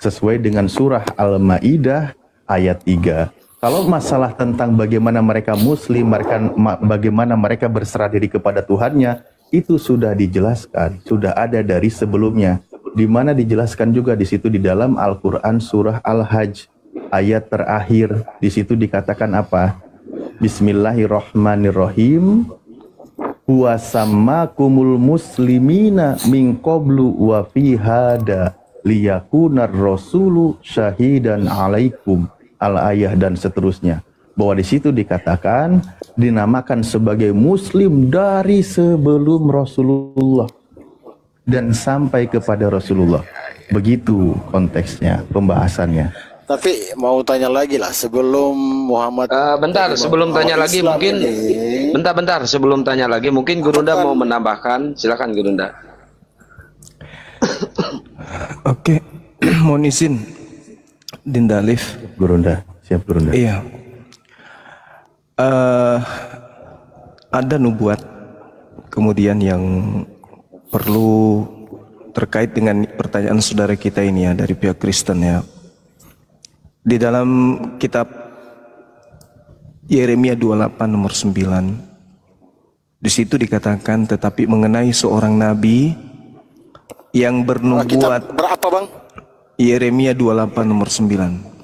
sesuai dengan surah Al-Maidah ayat 3. Kalau masalah tentang bagaimana mereka muslim, bagaimana mereka berserah diri kepada Tuhannya, itu sudah dijelaskan, sudah ada dari sebelumnya. Di mana dijelaskan juga di situ di dalam Al-Qur'an surah Al-Hajj ayat terakhir. Di situ dikatakan apa? Bismillahirrahmanirrahim. Huwa sammakumul muslimina min qablu wa fi hada liyakunar rasulu syahidan alaikum, al-ayah dan seterusnya. Bahwa di situ dikatakan dinamakan sebagai muslim dari sebelum Rasulullah dan sampai kepada Rasulullah. Begitu konteksnya, pembahasannya. Tapi mau tanya lagi lah sebelum Muhammad. Bentar, sebelum tanya lagi Islam mungkin ini, bentar, sebelum tanya lagi mungkin Gurunda mau menambahkan. Silakan Gurunda. Oke, mohon izin Dinda Alif. Gurunda, siap Gurunda. Iya. Ada nubuat kemudian yang perlu terkait dengan pertanyaan saudara kita ini ya dari pihak Kristen ya. Di dalam kitab Yeremia 28 nomor 9, di situ dikatakan tetapi mengenai seorang nabi yang bernubuat. Berapa bang? Yeremia 28 nomor 9.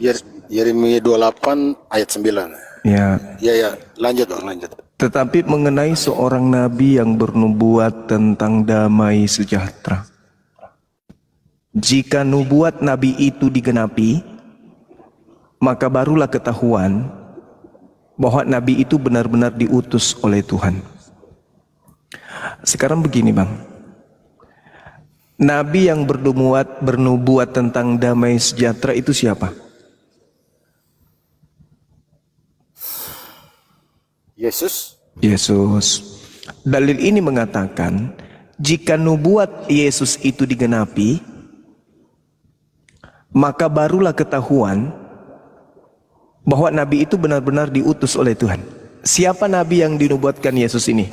Yeremia 28 ayat 9. Ya. Ya, lanjut bang, lanjut. Tetapi mengenai seorang nabi yang bernubuat tentang damai sejahtera. Jika nubuat nabi itu digenapi, maka barulah ketahuan bahwa nabi itu benar-benar diutus oleh Tuhan. Sekarang begini bang, nabi yang bernubuat tentang damai sejahtera itu siapa? Yesus. Dalil ini mengatakan jika nubuat Yesus itu digenapi, maka barulah ketahuan bahwa nabi itu benar-benar diutus oleh Tuhan. Siapa nabi yang dinubuatkan Yesus ini?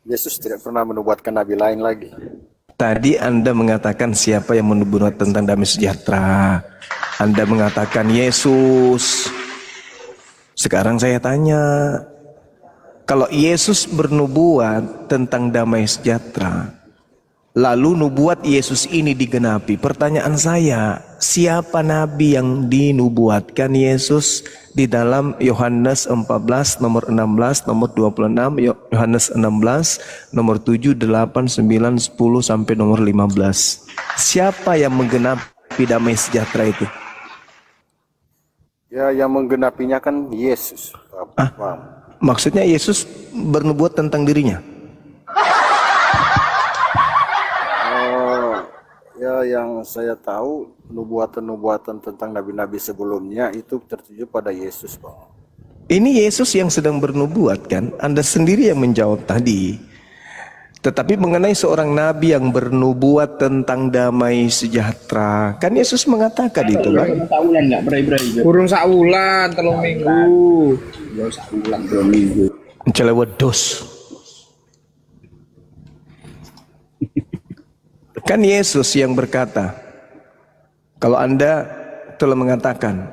Yesus tidak pernah menubuatkan nabi lain lagi. Tadi Anda mengatakan siapa yang menubuat tentang damai sejahtera. Anda mengatakan Yesus. Sekarang saya tanya, kalau Yesus bernubuat tentang damai sejahtera, lalu nubuat Yesus ini digenapi, pertanyaan saya, siapa nabi yang dinubuatkan Yesus di dalam Yohanes 14 nomor 16 nomor 26, Yohanes 16 nomor 7, 8, 9, 10 sampai nomor 15. Siapa yang menggenapi damai sejahtera itu? Ya, yang menggenapinya kan Yesus. Maksudnya Yesus bernubuat tentang dirinya? Ya, yang saya tahu nubuatan-nubuatan tentang nabi-nabi sebelumnya itu tertuju pada Yesus, Bang. Ini Yesus yang sedang bernubuat kan? Anda sendiri yang menjawab tadi. Tetapi mengenai seorang nabi yang bernubuat tentang damai sejahtera, kan Yesus mengatakan itu kan? Kurung saulan, 3 minggu. Ya saulan 2 minggu. Celewedos. Kan Yesus yang berkata, kalau Anda telah mengatakan,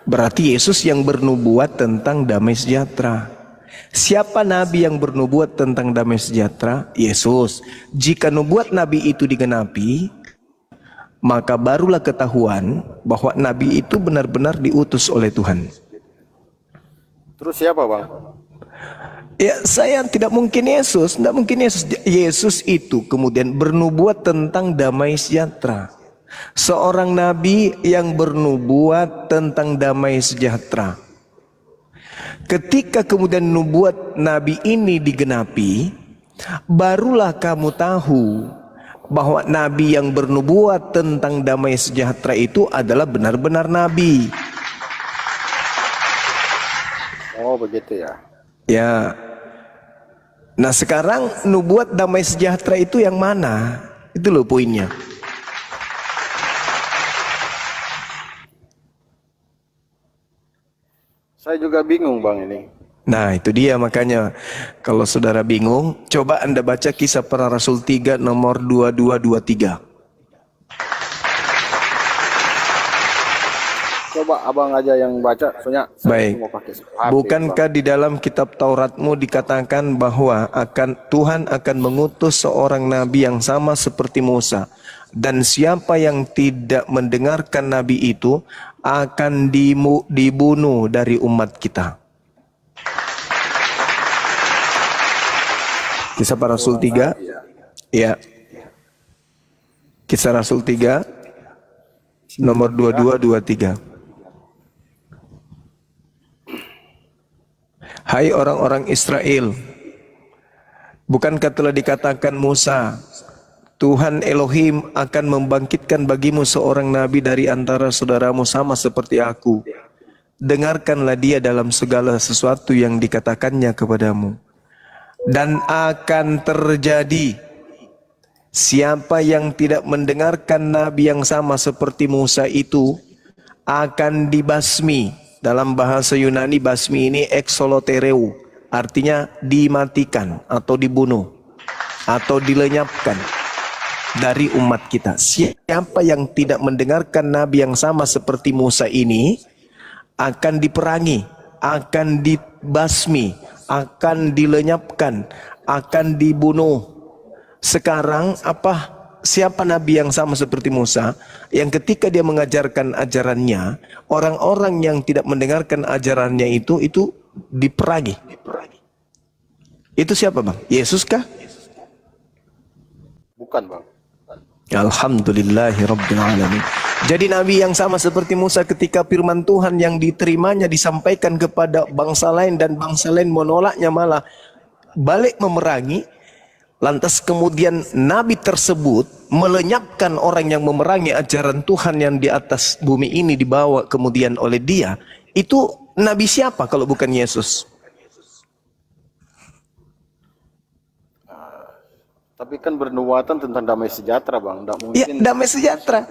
berarti Yesus yang bernubuat tentang damai sejahtera. Siapa nabi yang bernubuat tentang damai sejahtera? Yesus. Jika nubuat nabi itu digenapi, maka barulah ketahuan bahwa nabi itu benar-benar diutus oleh Tuhan. Terus siapa, Bang? Ya, saya tidak mungkin Yesus, tidak mungkin Yesus. Yesus itu kemudian bernubuat tentang damai sejahtera. Seorang nabi yang bernubuat tentang damai sejahtera. Ketika kemudian nubuat nabi ini digenapi, barulah kamu tahu bahwa nabi yang bernubuat tentang damai sejahtera itu adalah benar-benar nabi. Oh, begitu ya. Ya. Nah, sekarang nubuat damai sejahtera itu yang mana? Itu loh poinnya. Saya juga bingung, Bang, ini. Nah itu dia, makanya kalau saudara bingung, coba Anda baca Kisah Para Rasul 3 nomor 2223. Coba abang aja yang baca, soalnya saya Baik. mau pakai HP, Bukankah di dalam kitab Tauratmu dikatakan bahwa Tuhan akan mengutus seorang nabi yang sama seperti Musa, dan siapa yang tidak mendengarkan nabi itu akan dibunuh dari umat kita. Kisah Para Rasul 3. Ya. Kisah Rasul 3 nomor 2223. Hai orang-orang Israel, bukankah telah dikatakan Musa, Tuhan Elohim akan membangkitkan bagimu seorang nabi dari antara saudaramu sama seperti aku. Dengarkanlah dia dalam segala sesuatu yang dikatakannya kepadamu. Dan akan terjadi, siapa yang tidak mendengarkan nabi yang sama seperti Musa itu akan dibasmi. Dalam bahasa Yunani, basmi ini exolotereu, artinya dimatikan atau dibunuh atau dilenyapkan dari umat kita. Siapa yang tidak mendengarkan nabi yang sama seperti Musa ini akan diperangi, akan dibasmi, akan dilenyapkan, akan dibunuh. Sekarang siapa nabi yang sama seperti Musa, yang ketika dia mengajarkan ajarannya, orang-orang yang tidak mendengarkan ajarannya itu diperangi. Itu siapa, Bang? Yesus kah? Bukan, Bang. Alhamdulillahirabbil alamin. Jadi nabi yang sama seperti Musa, ketika firman Tuhan yang diterimanya disampaikan kepada bangsa lain dan bangsa lain menolaknya, malah balik memerangi, lantas kemudian nabi tersebut melenyapkan orang yang memerangi ajaran Tuhan yang di atas bumi ini dibawa kemudian oleh dia. Itu nabi siapa kalau bukan Yesus? Tapi kan bernubuatan tentang damai sejahtera, Bang. Nggak mungkin. Ya, damai sejahtera.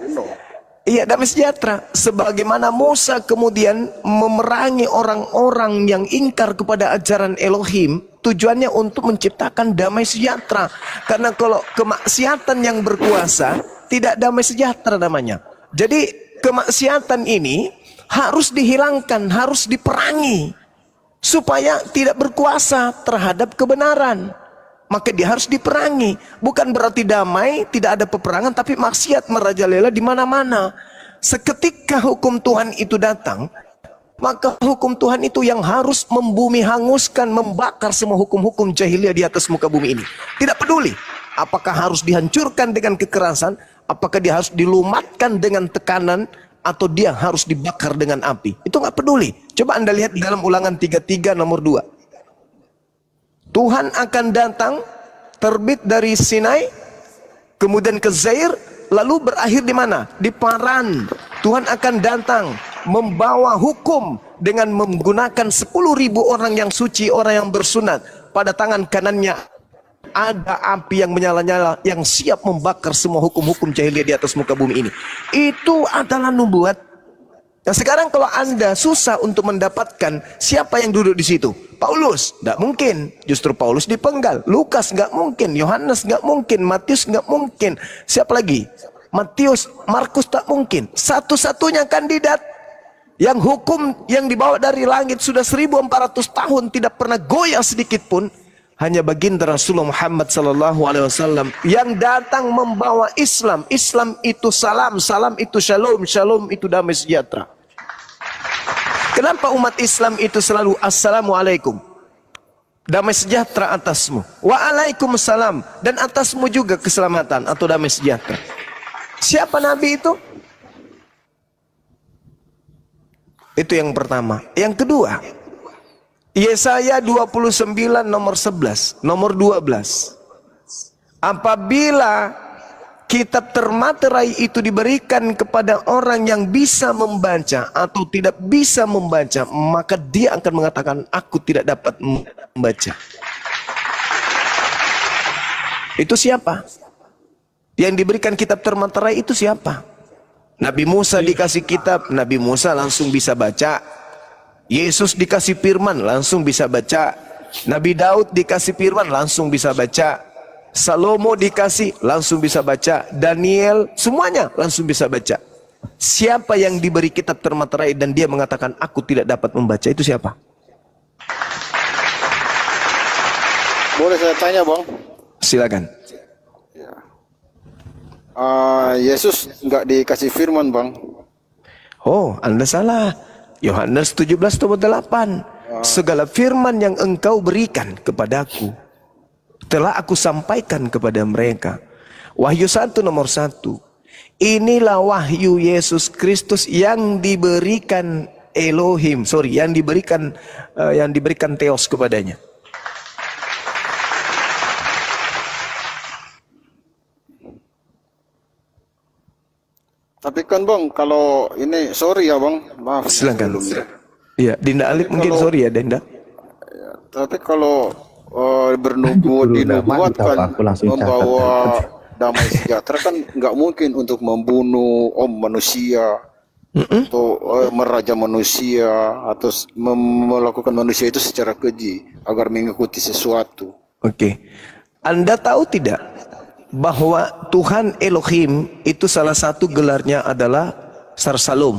Iya, damai sejahtera. Sebagaimana Musa kemudian memerangi orang-orang yang ingkar kepada ajaran Elohim, tujuannya untuk menciptakan damai sejahtera. Karena kalau kemaksiatan yang berkuasa, tidak damai sejahtera namanya. Jadi kemaksiatan ini harus dihilangkan, harus diperangi, supaya tidak berkuasa terhadap kebenaran. Maka dia harus diperangi. Bukan berarti damai, tidak ada peperangan, tapi maksiat merajalela di mana-mana. Seketika hukum Tuhan itu datang, maka hukum Tuhan itu yang harus membumi hanguskan, membakar semua hukum-hukum jahiliyah di atas muka bumi ini. Tidak peduli apakah harus dihancurkan dengan kekerasan, apakah dia harus dilumatkan dengan tekanan, atau dia harus dibakar dengan api. Itu nggak peduli. Coba Anda lihat di dalam Ulangan 33 nomor 2. Tuhan akan datang, terbit dari Sinai, kemudian ke Zair, lalu berakhir di mana? Di Paran. Tuhan akan datang membawa hukum dengan menggunakan 10.000 orang yang suci, orang yang bersunat. Pada tangan kanannya ada api yang menyala-nyala, yang siap membakar semua hukum-hukum jahiliyah di atas muka bumi ini. Itu adalah nubuat. Nah sekarang kalau Anda susah untuk mendapatkan siapa yang duduk di situ, Paulus, nggak mungkin. Justru Paulus dipenggal. Lukas nggak mungkin, Yohanes nggak mungkin, Matius nggak mungkin. Siapa lagi? Matius, Markus tak mungkin. Satu-satunya kandidat yang hukum yang dibawa dari langit sudah 1400 tahun tidak pernah goyah sedikit pun, hanya baginda Rasulullah Muhammad SAW yang datang membawa Islam. Islam itu salam, salam itu shalom, shalom itu damai sejahtera. Kenapa umat Islam itu selalu assalamualaikum, damai sejahtera atasmu, waalaikumsalam, dan atasmu juga keselamatan atau damai sejahtera. Siapa Nabi itu? Itu yang pertama. Yang kedua, Yesaya 29 nomor 11, nomor 12. Apabila kitab termaterai itu diberikan kepada orang yang bisa membaca atau tidak bisa membaca, maka dia akan mengatakan, aku tidak dapat membaca. Itu siapa? Yang diberikan kitab termaterai itu siapa? Nabi Musa dikasih kitab, Nabi Musa langsung bisa baca. Yesus dikasih firman langsung bisa baca. Nabi Daud dikasih firman langsung bisa baca. Salomo dikasih langsung bisa baca. Daniel semuanya langsung bisa baca. Siapa yang diberi kitab termaterai dan dia mengatakan aku tidak dapat membaca, itu siapa? Boleh saya tanya, Bang? Silakan. Yesus nggak dikasih firman, Bang. Oh, Anda salah. Yohanes 17:8. Segala firman yang engkau berikan kepadaku telah aku sampaikan kepada mereka. Wahyu 1:1. Inilah wahyu Yesus Kristus yang diberikan yang diberikan Theos kepadanya. Tapi kan, Bang, kalau ini sorry ya, Bang, maaf. Silakan. sebelumnya. Iya, Dinda Alif mungkin sorry ya, Dinda. Tapi kalau Guru Dhamma, dinubuatkan aku langsung membawa damai sejahtera kan nggak mungkin untuk membunuh manusia atau meraja manusia atau melakukan manusia itu secara keji agar mengikuti sesuatu. Oke. Anda tahu tidak bahwa Tuhan Elohim itu salah satu gelarnya adalah Sar Salom?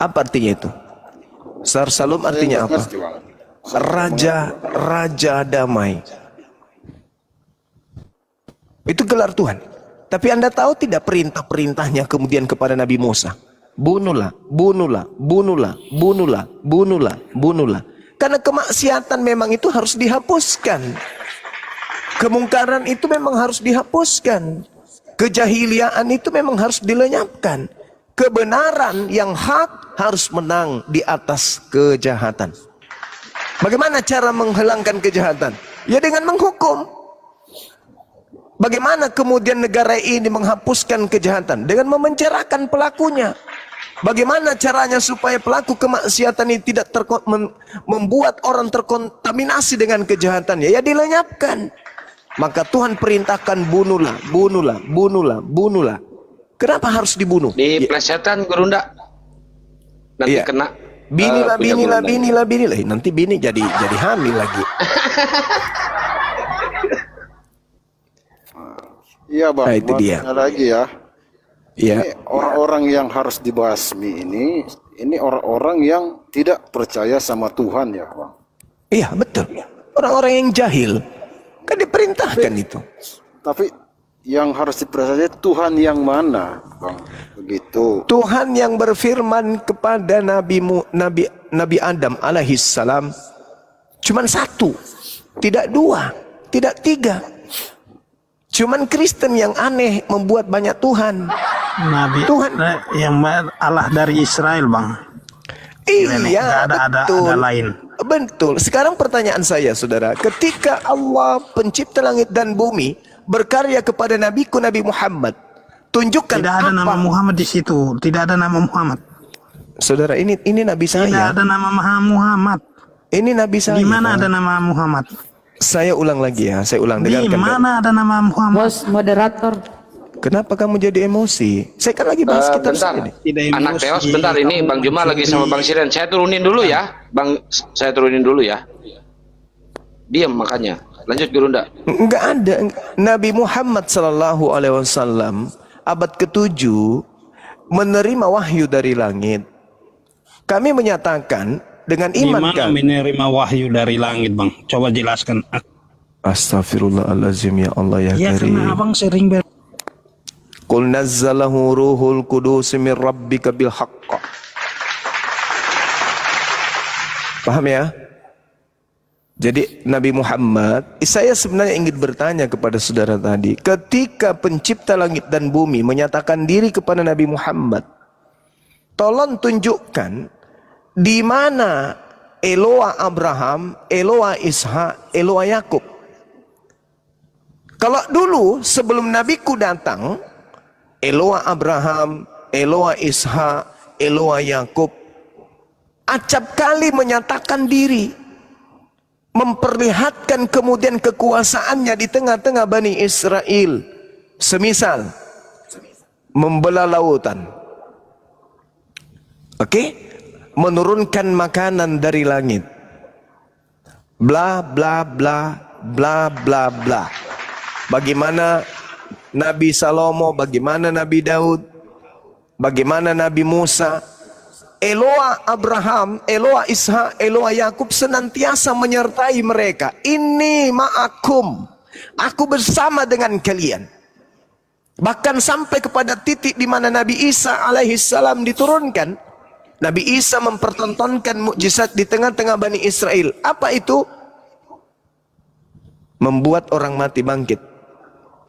Apa artinya itu? Sar Salom artinya apa? Raja damai. Itu gelar Tuhan. Tapi Anda tahu tidak perintah-perintahnya kemudian kepada Nabi Musa? Bunuhlah, bunuhlah, bunuhlah, bunuhlah, bunuhlah, bunuhlah. Karena kemaksiatan memang itu harus dihapuskan. Kemungkaran itu memang harus dihapuskan. Kejahiliaan itu memang harus dilenyapkan. Kebenaran yang hak harus menang di atas kejahatan. Bagaimana cara menghilangkan kejahatan? Ya dengan menghukum. Bagaimana kemudian negara ini menghapuskan kejahatan? Dengan memenjarakan pelakunya. Bagaimana caranya supaya pelaku kemaksiatan ini tidak membuat orang terkontaminasi dengan kejahatannya? Ya dilenyapkan. Maka Tuhan perintahkan bunuhlah, bunuhlah, bunuhlah, bunuhlah. Kenapa harus dibunuh? Diplesetan, Gurunda. Nanti Iya. kena. Binilah, binilah, binilah, binilah. Nanti bini jadi hamil lagi. Iya, Bang. Nah, itu dia. Lagi ya. Iya. Ini orang-orang yang harus dibasmi ini orang-orang yang tidak percaya sama Tuhan ya, Bang. Iya, betul. Orang-orang yang jahil. Kan diperintahkan itu. Tapi yang harus dipercaya Tuhan yang mana, Bang? Begitu. Tuhan yang berfirman kepada Nabi Adam alaihissalam cuman satu, tidak dua, tidak tiga. Cuman Kristen yang aneh membuat banyak Tuhan. Tuhan yang Allah dari Israel, Bang. Iya, betul. Ada lain. Betul. Sekarang pertanyaan saya, saudara, ketika Allah pencipta langit dan bumi berkarya kepada Nabi Muhammad, tunjukkan tidak ada apa? nama Muhammad di situ. Tidak ada nama Muhammad. Saudara, ini Nabi saya. Tidak ada nama Muhammad. Ini Nabi saya. Di mana ada nama Muhammad? Saya ulang lagi ya, saya ulang. Di Dengarkan. mana ada nama Muhammad? Bos moderator. Kenapa kamu jadi emosi? Saya kan lagi bahas kitab Bentar, ini. anak Theos, bentar, ini Bang Juma lagi sama Bang Siren. Saya turunin dulu ya, Bang. Saya turunin dulu ya. Diam makanya. Lanjut, Gurunda. Enggak ada. Nabi Muhammad SAW abad ke-7 menerima wahyu dari langit. Kami menyatakan dengan Di iman mana menerima wahyu dari langit, Bang? Coba jelaskan. Astaghfirullahalazim, ya Allah ya Ya Karim. karena Abang sering Qul nazzalahu ruhul qudus min rabbika bil haqq. Paham ya? Jadi Nabi Muhammad, saya sebenarnya ingin bertanya kepada saudara tadi, ketika pencipta langit dan bumi menyatakan diri kepada Nabi Muhammad, tolong tunjukkan di mana Eloa Abraham, Eloa Ishak, Eloa Yakub. Kalau dulu sebelum Nabiku datang, Eloa Abraham, Eloa Ishak, Eloa Yakub acap kali menyatakan diri, memperlihatkan kemudian kekuasaannya di tengah-tengah Bani Israel. Semisal membelah lautan. Oke? menurunkan makanan dari langit. Bla bla bla bla bla bla. Bagaimana Nabi Salomo, bagaimana Nabi Daud, bagaimana Nabi Musa, Eloa Abraham, Eloa Ishak, Eloa Yakub senantiasa menyertai mereka. Ini ma'akum, aku bersama dengan kalian. Bahkan sampai kepada titik di mana Nabi Isa alaihissalam diturunkan. Nabi Isa mempertontonkan mukjizat di tengah-tengah Bani Israel. Apa itu? Membuat orang mati bangkit.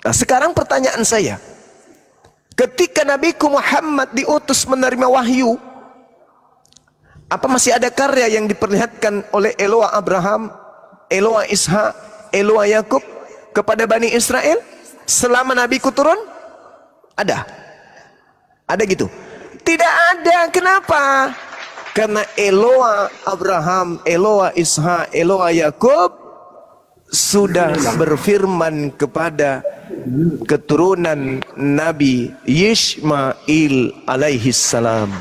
Nah, sekarang pertanyaan saya, ketika Nabiku Muhammad diutus menerima wahyu, apa masih ada karya yang diperlihatkan oleh Eloa Abraham, Eloa Ishak, Eloa Yakub kepada Bani Israel selama Nabiku turun? Ada? Ada gitu? Tidak ada. Kenapa? Karena Eloa Abraham, Eloa Ishak, Eloa Yakub sudah berfirman kepada keturunan Nabi Yishmail alaihissalam.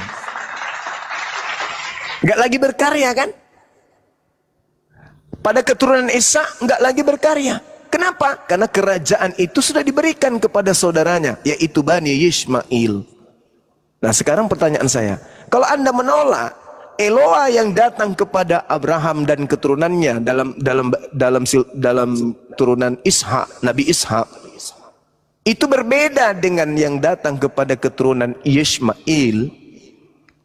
Enggak lagi berkarya kan? Pada keturunan Isa enggak lagi berkarya. Kenapa? Karena kerajaan itu sudah diberikan kepada saudaranya, yaitu Bani Yishmail. Nah, sekarang pertanyaan saya, kalau Anda menolak Eloa yang datang kepada Abraham dan keturunannya dalam turunan Ishak, Nabi Ishak, itu berbeda dengan yang datang kepada keturunan Yishmail.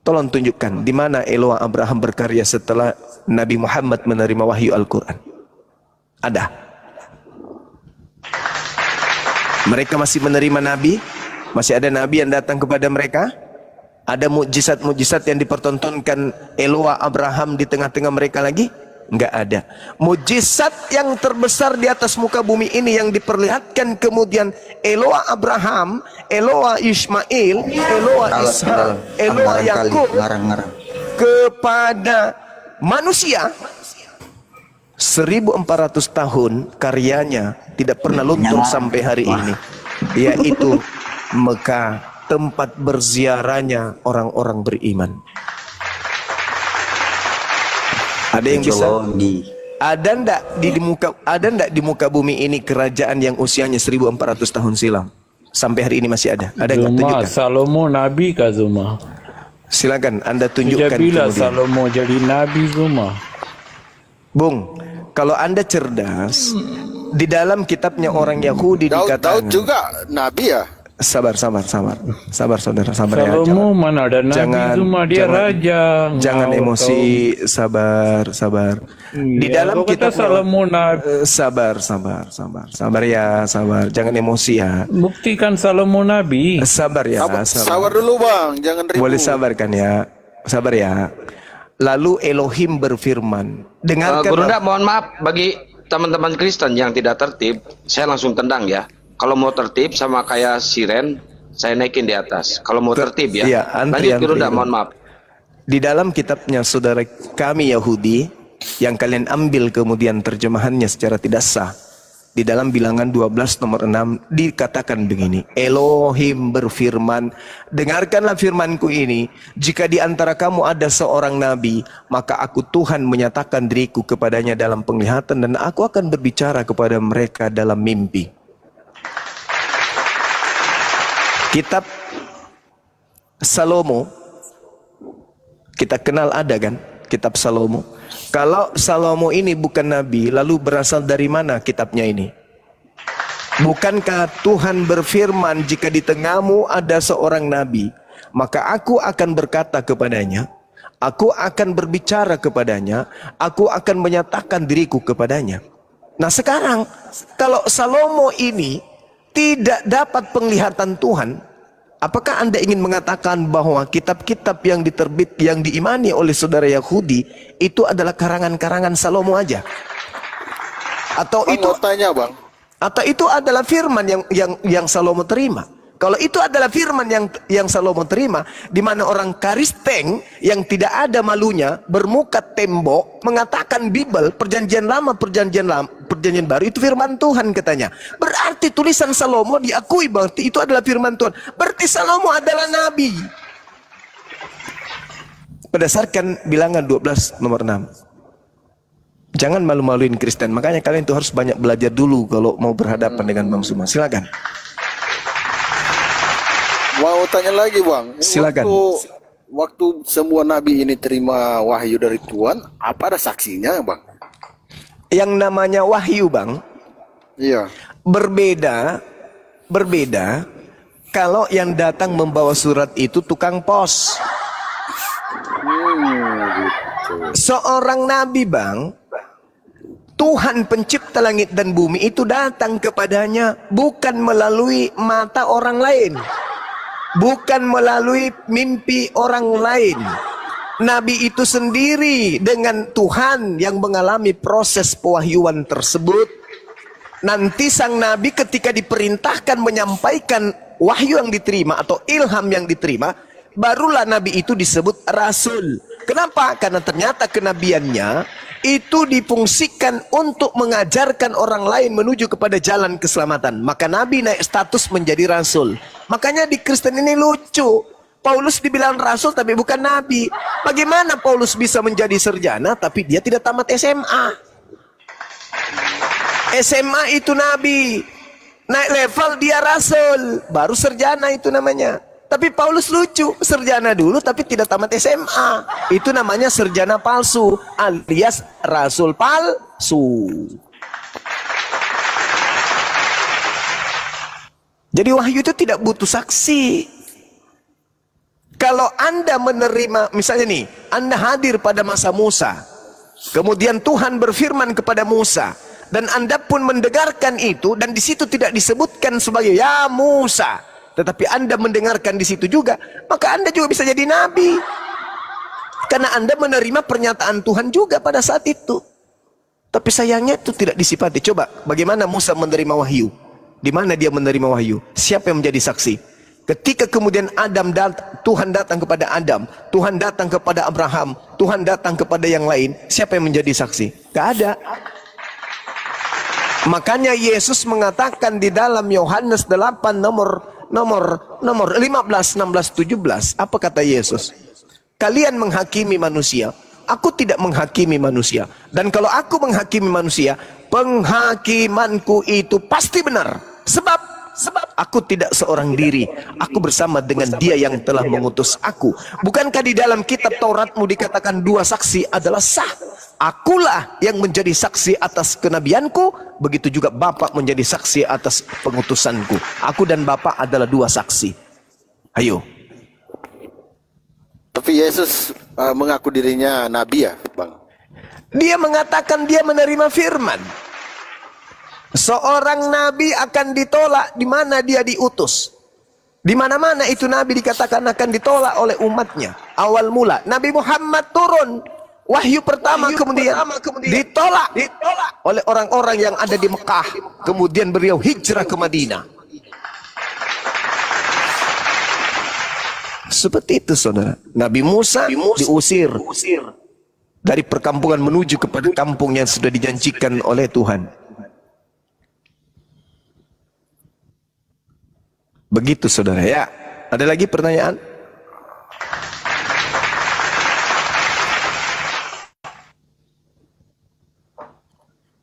Tolong tunjukkan di mana Eloa Abraham berkarya setelah Nabi Muhammad menerima wahyu Al-Quran. Ada? Mereka masih menerima Nabi? Masih ada Nabi yang datang kepada mereka? Ada mukjizat-mukjizat yang dipertontonkan Eloa Abraham di tengah-tengah mereka lagi? Enggak ada. Mukjizat yang terbesar di atas muka bumi ini yang diperlihatkan kemudian Eloa Abraham, Eloa Ismail, Eloa Ishak, Eloa Yakub kepada manusia 1400 tahun karyanya tidak pernah luntur sampai hari ini, yaitu Mekah, tempat berziarahnya orang-orang beriman. Ada yang bisa? Ada ndak di muka bumi ini kerajaan yang usianya 1400 tahun silam? Sampai hari ini masih ada. Ada nggak? Tunjukkan. Salomo Nabi kah Zuma? Silakan Anda tunjukkan. Bila Salomo jadi Nabi Zuma. Bung, kalau Anda cerdas, di dalam kitabnya orang Yahudi dikatakan. Daud juga Nabi ya? Sabar saudara, sabar ya. Salomo mana ada Nabi Zuma, dia raja. Jangan emosi, sabar. Di dalam kita Salomo Nabi. Sabar ya, sabar. Jangan emosi ya. Buktikan Salomo Nabi. Sabar ya, sabar dulu Bang, jangan ribut. Boleh sabar kan ya? Sabar ya. Lalu Elohim berfirman. Dengarkan. Gurunda, mohon maaf bagi teman-teman Kristen yang tidak tertib, saya langsung tendang ya. Kalau mau tertib sama kayak siren, saya naikin di atas. Kalau mau tertib ya. Iya, lanjut Gurunda, mohon maaf. Di dalam kitabnya saudara kami Yahudi, yang kalian ambil kemudian terjemahannya secara tidak sah, di dalam Bilangan 12 nomor 6 dikatakan begini, Elohim berfirman, dengarkanlah firmanku ini, jika di antara kamu ada seorang nabi, maka aku Tuhan menyatakan diriku kepadanya dalam penglihatan, dan aku akan berbicara kepada mereka dalam mimpi. Kitab Salomo kita kenal, ada kan kitab Salomo. Kalau Salomo ini bukan nabi, lalu berasal dari mana kitabnya ini? Bukankah Tuhan berfirman, jika di tengahmu ada seorang nabi, maka aku akan berkata kepadanya, aku akan berbicara kepadanya, aku akan menyatakan diriku kepadanya. Nah sekarang kalau Salomo ini tidak dapat penglihatan Tuhan, apakah Anda ingin mengatakan bahwa kitab-kitab yang diimani oleh saudara Yahudi itu adalah karangan-karangan Salomo aja? Atau Bang, itu tanya, Bang. Atau itu adalah firman yang Salomo terima? Kalau itu adalah firman yang Salomo terima, di mana orang Kristen yang tidak ada malunya bermuka tembok mengatakan Bible, perjanjian lama, perjanjian baru itu firman Tuhan katanya. Berarti tulisan Salomo diakui berarti itu adalah firman Tuhan. Berarti Salomo adalah nabi. Berdasarkan bilangan 12 nomor 6. Jangan malu-maluin Kristen. Makanya kalian itu harus banyak belajar dulu kalau mau berhadapan dengan Bang Suma. Silakan. Mau tanya lagi Bang. Silakan. Waktu semua nabi ini terima wahyu dari Tuhan, apa ada saksinya Bang? Yang namanya wahyu Bang, Iya. berbeda kalau yang datang membawa surat itu tukang pos. Seorang nabi Bang, Tuhan pencipta langit dan bumi itu datang kepadanya bukan melalui mata orang lain, bukan melalui mimpi orang lain. Nabi itu sendiri dengan Tuhan yang mengalami proses pewahyuan tersebut. Nanti sang nabi ketika diperintahkan menyampaikan wahyu yang diterima atau ilham yang diterima, barulah nabi itu disebut rasul. Kenapa? Karena ternyata kenabiannya itu difungsikan untuk mengajarkan orang lain menuju kepada jalan keselamatan. Maka nabi naik status menjadi rasul. Makanya di Kristen ini lucu, Paulus dibilang rasul tapi bukan nabi. Bagaimana Paulus bisa menjadi sarjana tapi dia tidak tamat SMA? SMA itu nabi, naik level dia rasul, baru sarjana itu namanya. Tapi Paulus lucu, sarjana dulu tapi tidak tamat SMA. Itu namanya sarjana palsu alias rasul palsu. Jadi wahyu itu tidak butuh saksi. Kalau Anda menerima, misalnya nih, Anda hadir pada masa Musa, kemudian Tuhan berfirman kepada Musa, dan Anda pun mendengarkan itu, dan di situ tidak disebutkan sebagai ya Musa, tetapi Anda mendengarkan di situ juga, maka Anda juga bisa jadi nabi. Karena Anda menerima pernyataan Tuhan juga pada saat itu. Tapi sayangnya itu tidak disifati. Coba, bagaimana Musa menerima wahyu? Di mana dia menerima wahyu? Siapa yang menjadi saksi? Ketika kemudian Tuhan datang kepada Adam, Tuhan datang kepada Abraham, Tuhan datang kepada yang lain, siapa yang menjadi saksi? Gak ada. Makanya Yesus mengatakan di dalam Yohanes 8 nomor 15, 16, 17, apa kata Yesus? Kalian menghakimi manusia, aku tidak menghakimi manusia. Dan kalau aku menghakimi manusia, penghakimanku itu pasti benar. Sebab aku tidak seorang diri, aku bersama dengan Dia yang telah mengutus aku. Bukankah di dalam kitab Tauratmu dikatakan dua saksi adalah sah? Akulah yang menjadi saksi atas kenabianku, begitu juga Bapa menjadi saksi atas pengutusanku. Aku dan Bapa adalah dua saksi. Ayo. Tapi Yesus mengaku dirinya nabi ya, Bang? Dia mengatakan dia menerima firman. Seorang nabi akan ditolak di mana dia diutus. Di mana-mana itu nabi dikatakan akan ditolak oleh umatnya. Awal mula Nabi Muhammad turun, wahyu pertama kemudian ditolak oleh orang-orang yang ada di Mekah. Kemudian beliau hijrah ke Madinah. Seperti itu saudara. Nabi Musa diusir dari perkampungan menuju kepada kampung yang sudah dijanjikan oleh Tuhan. Begitu saudara ya. Ada lagi pertanyaan?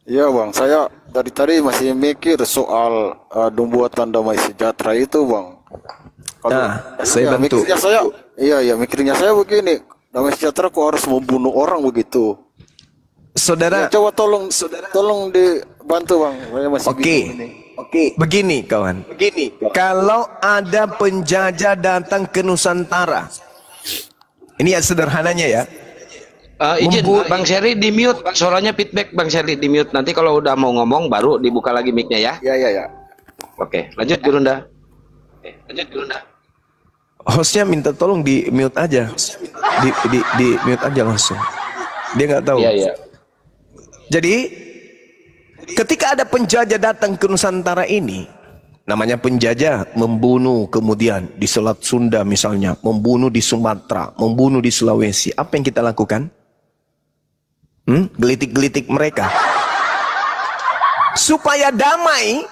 Iya Bang, saya dari tadi masih mikir soal pembuatan damai sejahtera itu Bang. Saya bantu. Mikirnya saya begini, damai sejahtera kok harus membunuh orang begitu? Saudara, ya, coba tolong dibantu Bang. Saya masih bingung ini. Oke, begini kawan. Kalau ada penjajah datang ke Nusantara, ini ya sederhananya ya. Izin Bang Sherry di mute, suaranya feedback Bang Sherry di mute. Nanti kalau udah mau ngomong baru dibuka lagi mic-nya ya. Iya. Oke, lanjut Gurunda. Hostnya minta tolong di mute aja, di mute aja langsung. Dia nggak tahu. Iya. Jadi ketika ada penjajah datang ke Nusantara ini, namanya penjajah membunuh, kemudian di Selat Sunda misalnya, membunuh di Sumatera, membunuh di Sulawesi. Apa yang kita lakukan? Gelitik-gelitik mereka. Supaya damai,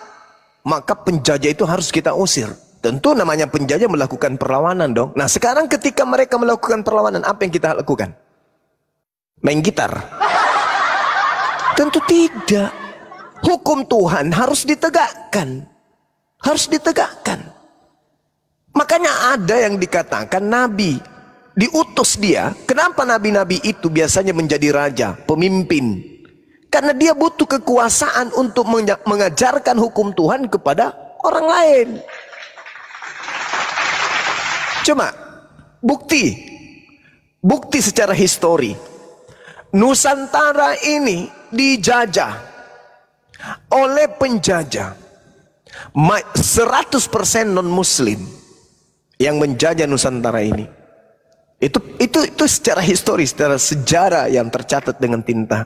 maka penjajah itu harus kita usir. Tentu namanya penjajah melakukan perlawanan dong. Nah sekarang ketika mereka melakukan perlawanan, apa yang kita lakukan? Main gitar? Tentu tidak. Hukum Tuhan harus ditegakkan. Harus ditegakkan. Makanya ada yang dikatakan nabi diutus dia. Kenapa nabi-nabi itu biasanya menjadi raja, pemimpin? Karena dia butuh kekuasaan untuk mengajarkan hukum Tuhan kepada orang lain. Cuma bukti secara histori, Nusantara ini dijajah oleh penjajah 100% non muslim yang menjajah Nusantara ini. Itu secara histori, secara sejarah yang tercatat dengan tinta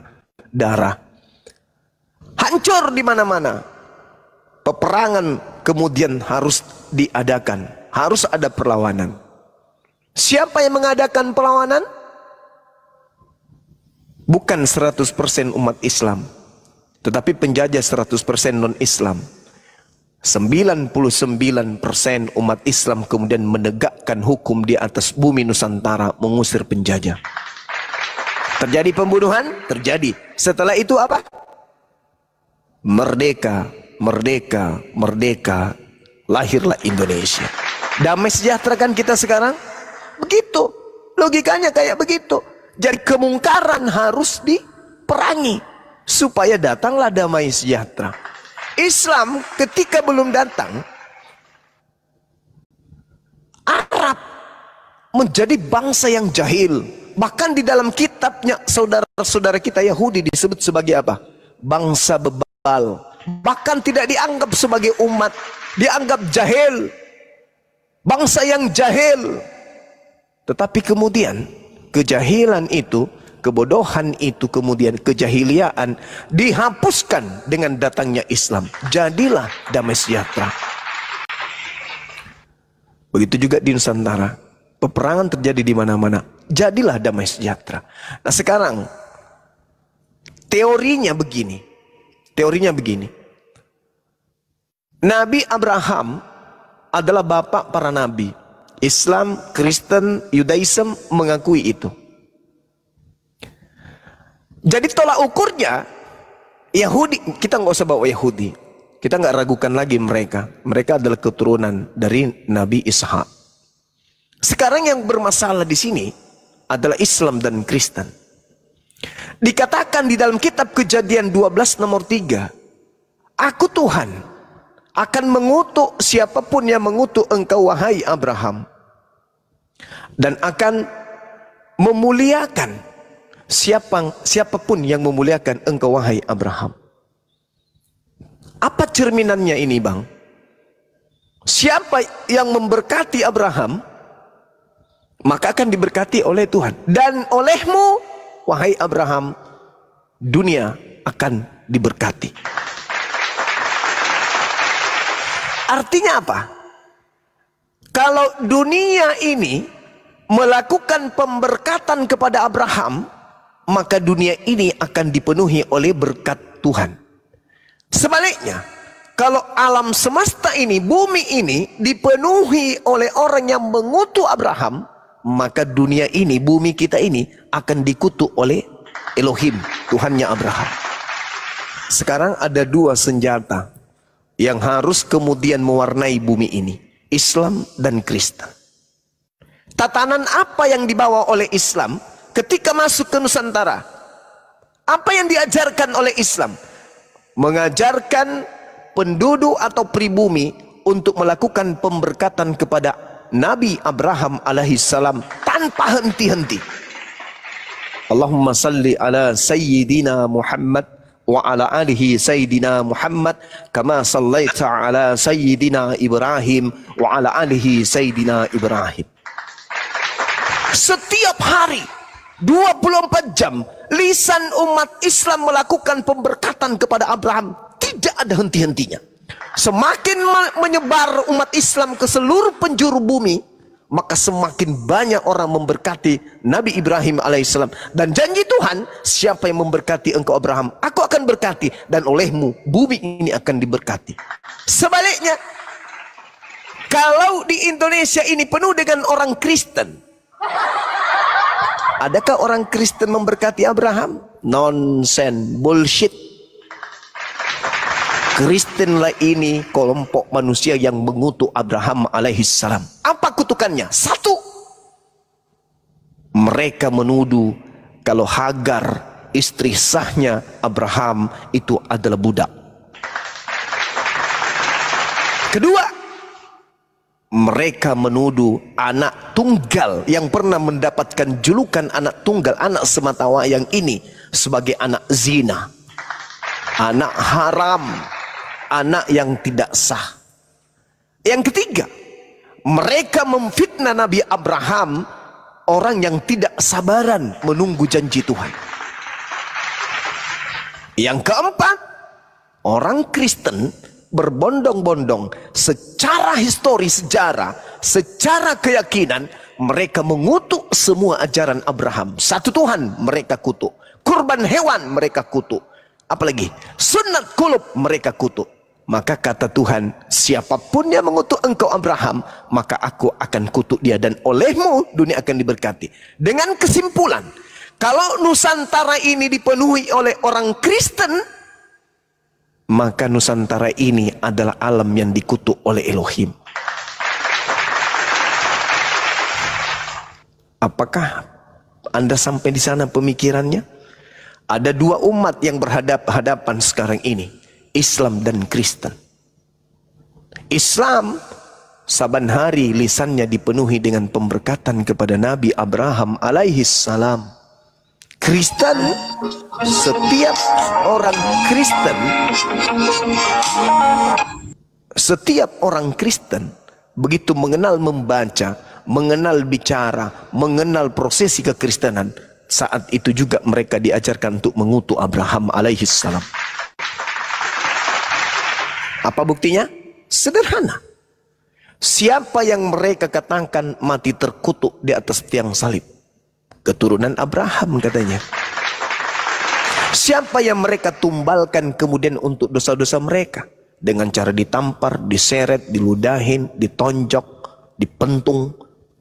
darah. Hancur di mana-mana. Peperangan kemudian harus diadakan. Harus ada perlawanan. Siapa yang mengadakan perlawanan? Bukan 100% umat Islam, tetapi penjajah 100% non-Islam. 99% umat Islam kemudian menegakkan hukum di atas bumi Nusantara, mengusir penjajah. Terjadi pembunuhan? Terjadi. Setelah itu apa? Merdeka, merdeka, merdeka. Lahirlah Indonesia. Damai sejahtera kan kita sekarang? Begitu. Logikanya kayak begitu. Jadi kemungkaran harus diperangi supaya datanglah damai sejahtera. Islam ketika belum datang, Arab menjadi bangsa yang jahil. Bahkan di dalam kitabnya saudara-saudara kita Yahudi disebut sebagai apa? Bangsa bebal. Bahkan tidak dianggap sebagai umat, dianggap jahil. Bangsa yang jahil. Tetapi kemudian kejahilan itu, kebodohan itu, kemudian kejahiliaan dihapuskan dengan datangnya Islam. Jadilah damai sejahtera. Begitu juga di Nusantara. Peperangan terjadi di mana-mana. Jadilah damai sejahtera. Nah sekarang teorinya begini. Teorinya begini. Nabi Abraham adalah bapak para nabi. Islam, Kristen, Yudaism mengakui itu. Jadi tolak ukurnya Yahudi, kita nggak usah bawa Yahudi. Kita nggak ragukan lagi mereka. Mereka adalah keturunan dari Nabi Ishak. Sekarang yang bermasalah di sini adalah Islam dan Kristen. Dikatakan di dalam kitab Kejadian 12 nomor 3, Aku Tuhan akan mengutuk siapapun yang mengutuk engkau wahai Abraham, dan akan memuliakan siapapun yang memuliakan engkau wahai Abraham. Apa cerminannya ini bang? Siapa yang memberkati Abraham, maka akan diberkati oleh Tuhan. Dan olehmu wahai Abraham, dunia akan diberkati. Artinya apa? Kalau dunia ini melakukan pemberkatan kepada Abraham, maka dunia ini akan dipenuhi oleh berkat Tuhan. Sebaliknya, kalau alam semesta ini, bumi ini dipenuhi oleh orang yang mengutuk Abraham, maka dunia ini, bumi kita ini akan dikutuk oleh Elohim, Tuhannya Abraham. Sekarang ada dua senjata yang harus kemudian mewarnai bumi ini, Islam dan Kristen. Tatanan apa yang dibawa oleh Islam ketika masuk ke Nusantara? Apa yang diajarkan oleh Islam? Mengajarkan penduduk atau pribumi untuk melakukan pemberkatan kepada Nabi Abraham alaihissalam tanpa henti-henti. Allahumma salli ala Sayyidina Muhammad wa ala alihi Sayyidina Muhammad kama sallaita ala Sayyidina Ibrahim wa ala alihi Sayyidina Ibrahim. Setiap hari 24 jam lisan umat Islam melakukan pemberkatan kepada Abraham, tidak ada henti-hentinya. Semakin menyebar umat Islam ke seluruh penjuru bumi, maka semakin banyak orang memberkati Nabi Ibrahim alaihissalam. Dan janji Tuhan, siapa yang memberkati engkau Abraham, aku akan berkati, dan olehmu bumi ini akan diberkati. Sebaliknya, Kalau di Indonesia ini penuh dengan orang Kristen, adakah orang Kristen memberkati Abraham? Nonsen, bullshit. Kristenlah ini kelompok manusia yang mengutuk Abraham alaihissalam. Apa kutukannya? Satu, mereka menuduh kalau Hagar, istri sahnya Abraham, itu adalah budak. Kedua, mereka menuduh anak tunggal yang pernah mendapatkan julukan anak tunggal, anak sematawayang ini sebagai anak zina, anak haram, anak yang tidak sah. Yang ketiga, mereka memfitnah Nabi Abraham, orang yang tidak sabaran menunggu janji Tuhan. Yang keempat, orang Kristen berbondong-bondong secara histori, sejarah, secara keyakinan, mereka mengutuk semua ajaran Abraham. Satu Tuhan mereka kutuk, kurban hewan mereka kutuk, apalagi sunat kulub mereka kutuk. Maka kata Tuhan, siapapun yang mengutuk engkau Abraham, maka aku akan kutuk dia, dan olehmu dunia akan diberkati. Dengan kesimpulan, kalau Nusantara ini dipenuhi oleh orang Kristen, maka Nusantara ini adalah alam yang dikutuk oleh Elohim. Apakah Anda sampai di sana pemikirannya? Ada dua umat yang berhadapan sekarang ini, Islam dan Kristen. Islam saban hari lisannya dipenuhi dengan pemberkatan kepada Nabi Abraham alaihissalam. Kristen, setiap orang Kristen begitu mengenal membaca, mengenal bicara, mengenal prosesi kekristenan, saat itu juga mereka diajarkan untuk mengutuk Abraham alaihissalam. Apa buktinya? Sederhana. Siapa yang mereka katakan mati terkutuk di atas tiang salib? Keturunan Abraham katanya. Siapa yang mereka tumbalkan kemudian untuk dosa-dosa mereka? Dengan cara ditampar, diseret, diludahin, ditonjok, dipentung,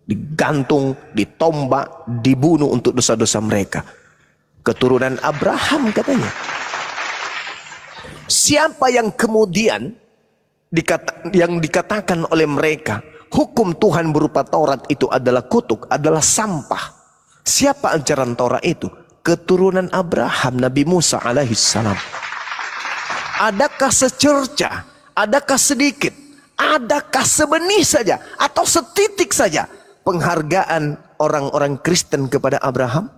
digantung, ditombak, dibunuh untuk dosa-dosa mereka. Keturunan Abraham katanya. Siapa yang kemudian dikatakan oleh mereka hukum Tuhan berupa Taurat itu adalah kutuk, adalah sampah. Siapa ajaran Taurat itu? Keturunan Abraham, Nabi Musa alaihissalam. Adakah secerca, adakah sedikit, adakah sebenih saja atau setitik saja penghargaan orang-orang Kristen kepada Abraham?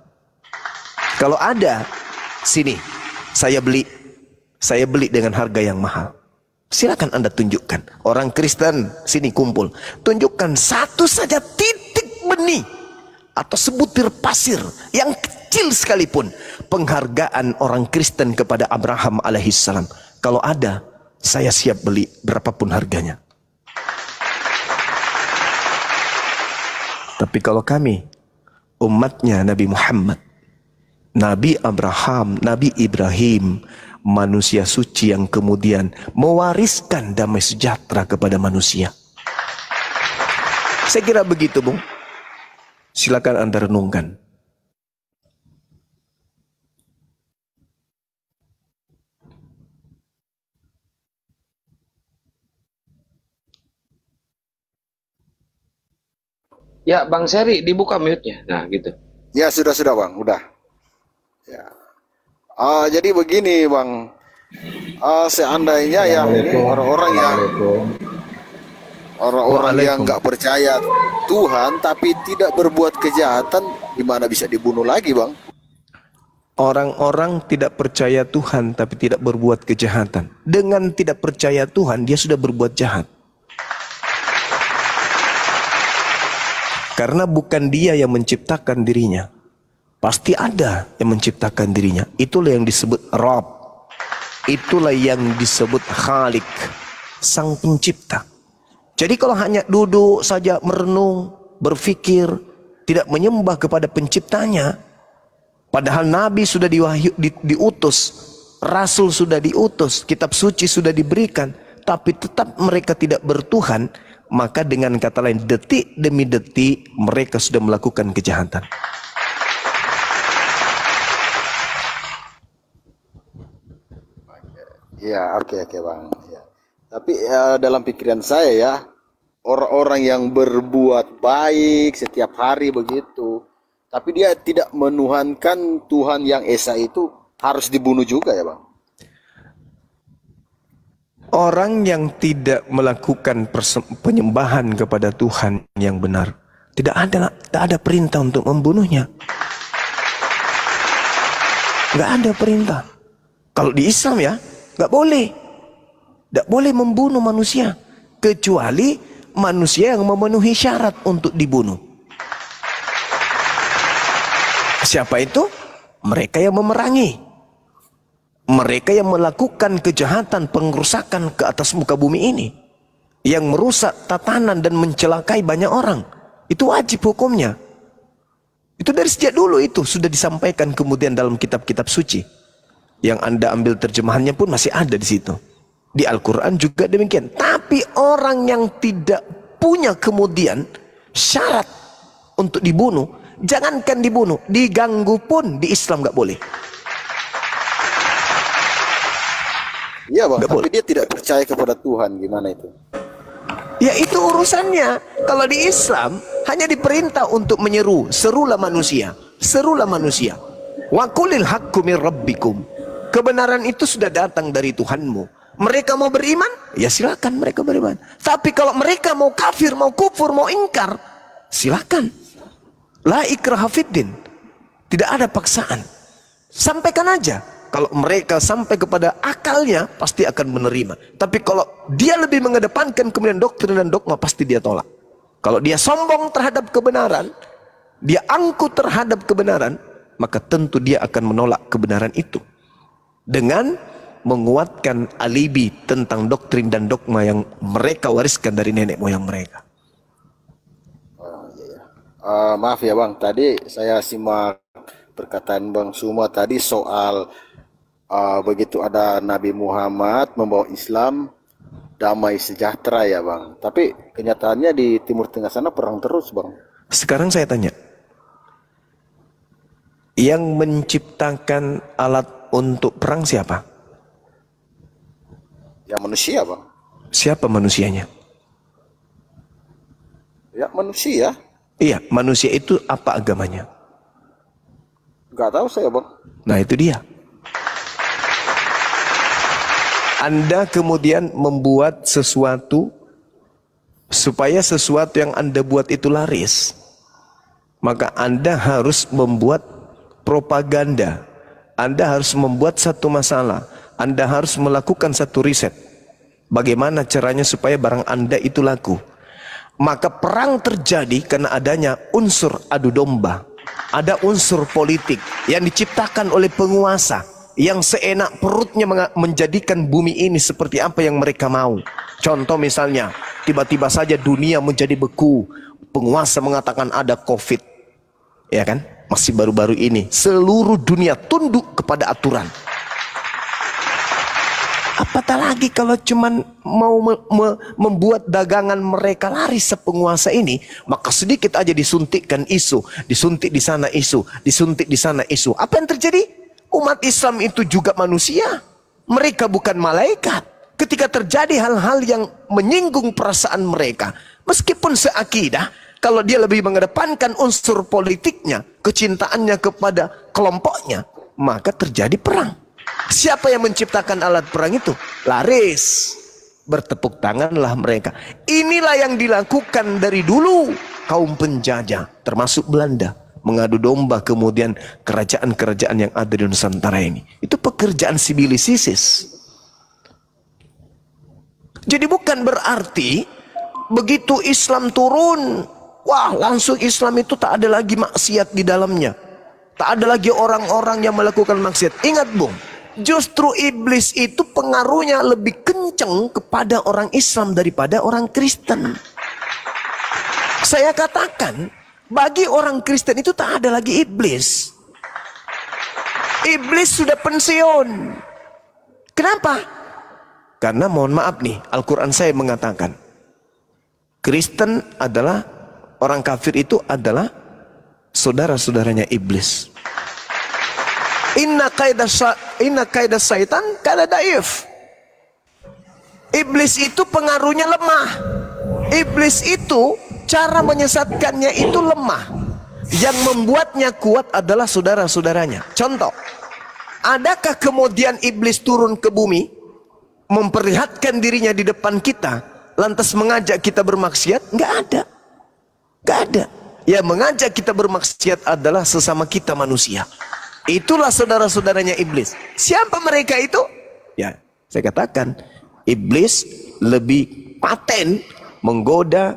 Kalau ada, sini saya beli dengan harga yang mahal. Silakan Anda tunjukkan. Orang Kristen sini kumpul, tunjukkan satu saja titik benih atau sebutir pasir yang kecil sekalipun penghargaan orang Kristen kepada Abraham alaihissalam. Kalau ada, saya siap beli berapapun harganya. Tapi kalau kami umatnya Nabi Muhammad, Nabi Abraham, Nabi Ibrahim, manusia suci yang kemudian mewariskan damai sejahtera kepada manusia. Saya kira begitu, Bung. Silakan Anda renungkan. Ya, Bang Seri, dibuka mute-nya. Nah, gitu. Ya, sudah Bang, udah. Ya. Jadi begini Bang, seandainya yang orang-orang yang nggak percaya Tuhan tapi tidak berbuat kejahatan, gimana bisa dibunuh lagi Bang? Orang-orang tidak percaya Tuhan tapi tidak berbuat kejahatan. Dengan tidak percaya Tuhan, dia sudah berbuat jahat. Karena bukan dia yang menciptakan dirinya, pasti ada yang menciptakan dirinya. Itulah yang disebut Rabb. Itulah yang disebut Khalik, sang pencipta. Jadi kalau hanya duduk saja merenung, berfikir, tidak menyembah kepada penciptanya, padahal Nabi sudah diutus, Rasul sudah diutus, kitab suci sudah diberikan, tapi tetap mereka tidak bertuhan, maka dengan kata lain, detik demi detik mereka sudah melakukan kejahatan. Ya, oke Bang. Ya. Tapi dalam pikiran saya ya, orang-orang yang berbuat baik setiap hari begitu, tapi dia tidak menuhankan Tuhan yang Esa itu, harus dibunuh juga ya Bang? Orang yang tidak melakukan penyembahan kepada Tuhan yang benar, tidak ada perintah untuk membunuhnya. Nggak ada perintah. Kalau di Islam ya, nggak boleh. Nggak boleh membunuh manusia. Kecuali manusia yang memenuhi syarat untuk dibunuh. Siapa itu? Mereka yang memerangi. Mereka yang melakukan kejahatan pengerusakan ke atas muka bumi ini. Yang merusak tatanan dan mencelakai banyak orang. Itu wajib hukumnya. Itu dari sejak dulu itu sudah disampaikan kemudian dalam kitab-kitab suci. Yang Anda ambil terjemahannya pun masih ada di situ. Di Al-Quran juga demikian. Tapi orang yang tidak punya kemudian syarat untuk dibunuh, jangankan dibunuh, diganggu pun di Islam nggak boleh. Iya Bang, Nggak tapi boleh. dia tidak percaya kepada Tuhan, gimana itu? Ya itu urusannya. Kalau di Islam hanya diperintah untuk menyeru, serulah manusia, serulah manusia. Wa qulil haqqu mir rabbikum. Kebenaran itu sudah datang dari Tuhanmu. Mereka mau beriman, ya silakan mereka beriman. Tapi kalau mereka mau kafir, mau kufur, mau ingkar, silakan. La ikraha fiddin. Tidak ada paksaan. Sampaikan aja. Kalau mereka sampai kepada akalnya, pasti akan menerima. Tapi kalau dia lebih mengedepankan kemudian doktrin dan dogma, pasti dia tolak. Kalau dia sombong terhadap kebenaran, dia angkuh terhadap kebenaran, maka tentu dia akan menolak kebenaran itu. Dengan menguatkan alibi tentang doktrin dan dogma yang mereka wariskan dari nenek moyang mereka. Maaf ya Bang, tadi saya simak perkataan Bang Suma tadi soal begitu ada Nabi Muhammad membawa Islam, damai sejahtera ya Bang. Tapi kenyataannya di Timur Tengah sana perang terus Bang. Sekarang saya tanya, yang menciptakan alat untuk perang siapa? Ya manusia Bang. Siapa manusianya? Ya manusia. Iya, manusia itu apa agamanya? Gak tahu saya Bang. Nah itu dia. Anda kemudian membuat sesuatu supaya sesuatu yang Anda buat itu laris, maka Anda harus membuat propaganda. Anda harus membuat satu masalah. Anda harus melakukan satu riset. Bagaimana caranya supaya barang Anda itu laku. Maka perang terjadi karena adanya unsur adu domba. Ada unsur politik yang diciptakan oleh penguasa yang seenak perutnya menjadikan bumi ini seperti apa yang mereka mau. Contoh misalnya, tiba-tiba saja dunia menjadi beku. Penguasa mengatakan ada COVID. Ya kan? Masih baru-baru ini. Seluruh dunia tunduk kepada aturan. Apatah lagi kalau cuman mau membuat dagangan mereka laris sepenguasa ini, maka sedikit aja disuntikkan isu, disuntik di sana isu, disuntik di sana isu. Apa yang terjadi? Umat Islam itu juga manusia. Mereka bukan malaikat. Ketika terjadi hal-hal yang menyinggung perasaan mereka, meskipun seakidah, kalau dia lebih mengedepankan unsur politiknya, kecintaannya kepada kelompoknya, maka terjadi perang. Siapa yang menciptakan alat perang itu? Laris. Bertepuk tanganlah mereka. Inilah yang dilakukan dari dulu kaum penjajah, termasuk Belanda, mengadu domba kemudian kerajaan-kerajaan yang ada di Nusantara ini. Itu pekerjaan sibilisisis. Jadi bukan berarti begitu Islam turun, wah langsung Islam itu tak ada lagi maksiat di dalamnya. Tak ada lagi orang-orang yang melakukan maksiat. Ingat Bung, justru iblis itu pengaruhnya lebih kencang kepada orang Islam daripada orang Kristen. Saya katakan, bagi orang Kristen itu tak ada lagi iblis. Iblis sudah pensiun. Kenapa? Karena mohon maaf nih, Al-Quran saya mengatakan, Kristen adalah, orang kafir itu adalah saudara-saudaranya iblis. Inna kaidah syaitan kana daif. Iblis itu pengaruhnya lemah. Iblis itu cara menyesatkannya itu lemah. Yang membuatnya kuat adalah saudara-saudaranya. Contoh, adakah kemudian iblis turun ke bumi, memperlihatkan dirinya di depan kita, lantas mengajak kita bermaksiat? Nggak ada. Nggak ada. Yang mengajak kita bermaksiat adalah sesama kita manusia. Itulah saudara-saudaranya iblis. Siapa mereka itu? Ya, saya katakan, iblis lebih paten menggoda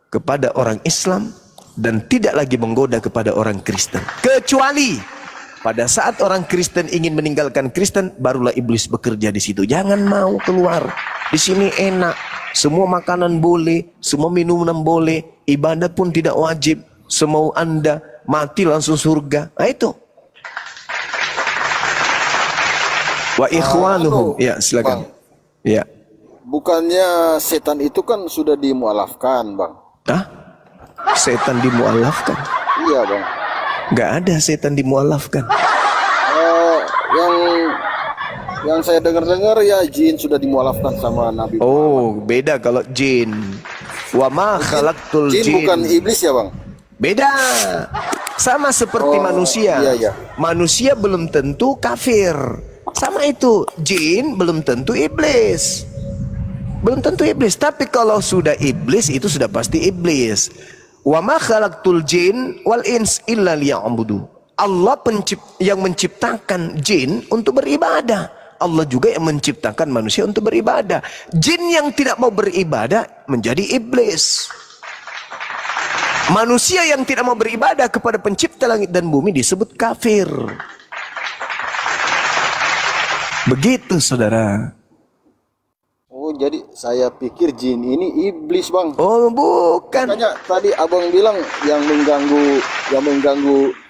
kepada orang Islam dan tidak lagi menggoda kepada orang Kristen. Kecuali pada saat orang Kristen ingin meninggalkan Kristen, barulah iblis bekerja di situ. Jangan mau keluar. Di sini enak. Semua makanan boleh, semua minuman boleh, ibadah pun tidak wajib. Semau Anda mati langsung surga. Nah itu. Wa ikhwanuhum. Ya, silakan. Bang, ya. bukannya setan itu kan sudah dimualafkan, Bang? Hah? Setan dimualafkan? Iya, Bang. Nggak ada setan dimualafkan. Yang saya dengar-dengar ya jin sudah dimualafkan sama Nabi. Oh, beda kalau jin. Wa ma khalaqtul Jin jin. bukan iblis ya, Bang? Beda. Sama seperti manusia. Iya, iya. Manusia belum tentu kafir. Sama itu, jin belum tentu iblis. Belum tentu iblis, tapi kalau sudah iblis itu sudah pasti iblis. Wa ma khalaqtul jin wal ins illa liya'budu. Allah yang menciptakan jin untuk beribadah. Allah juga yang menciptakan manusia untuk beribadah. Jin yang tidak mau beribadah menjadi iblis. Manusia yang tidak mau beribadah kepada pencipta langit dan bumi disebut kafir. Begitu, saudara. Oh, jadi saya pikir jin ini iblis, Bang. Oh, bukan. Makanya tadi Abang bilang yang mengganggu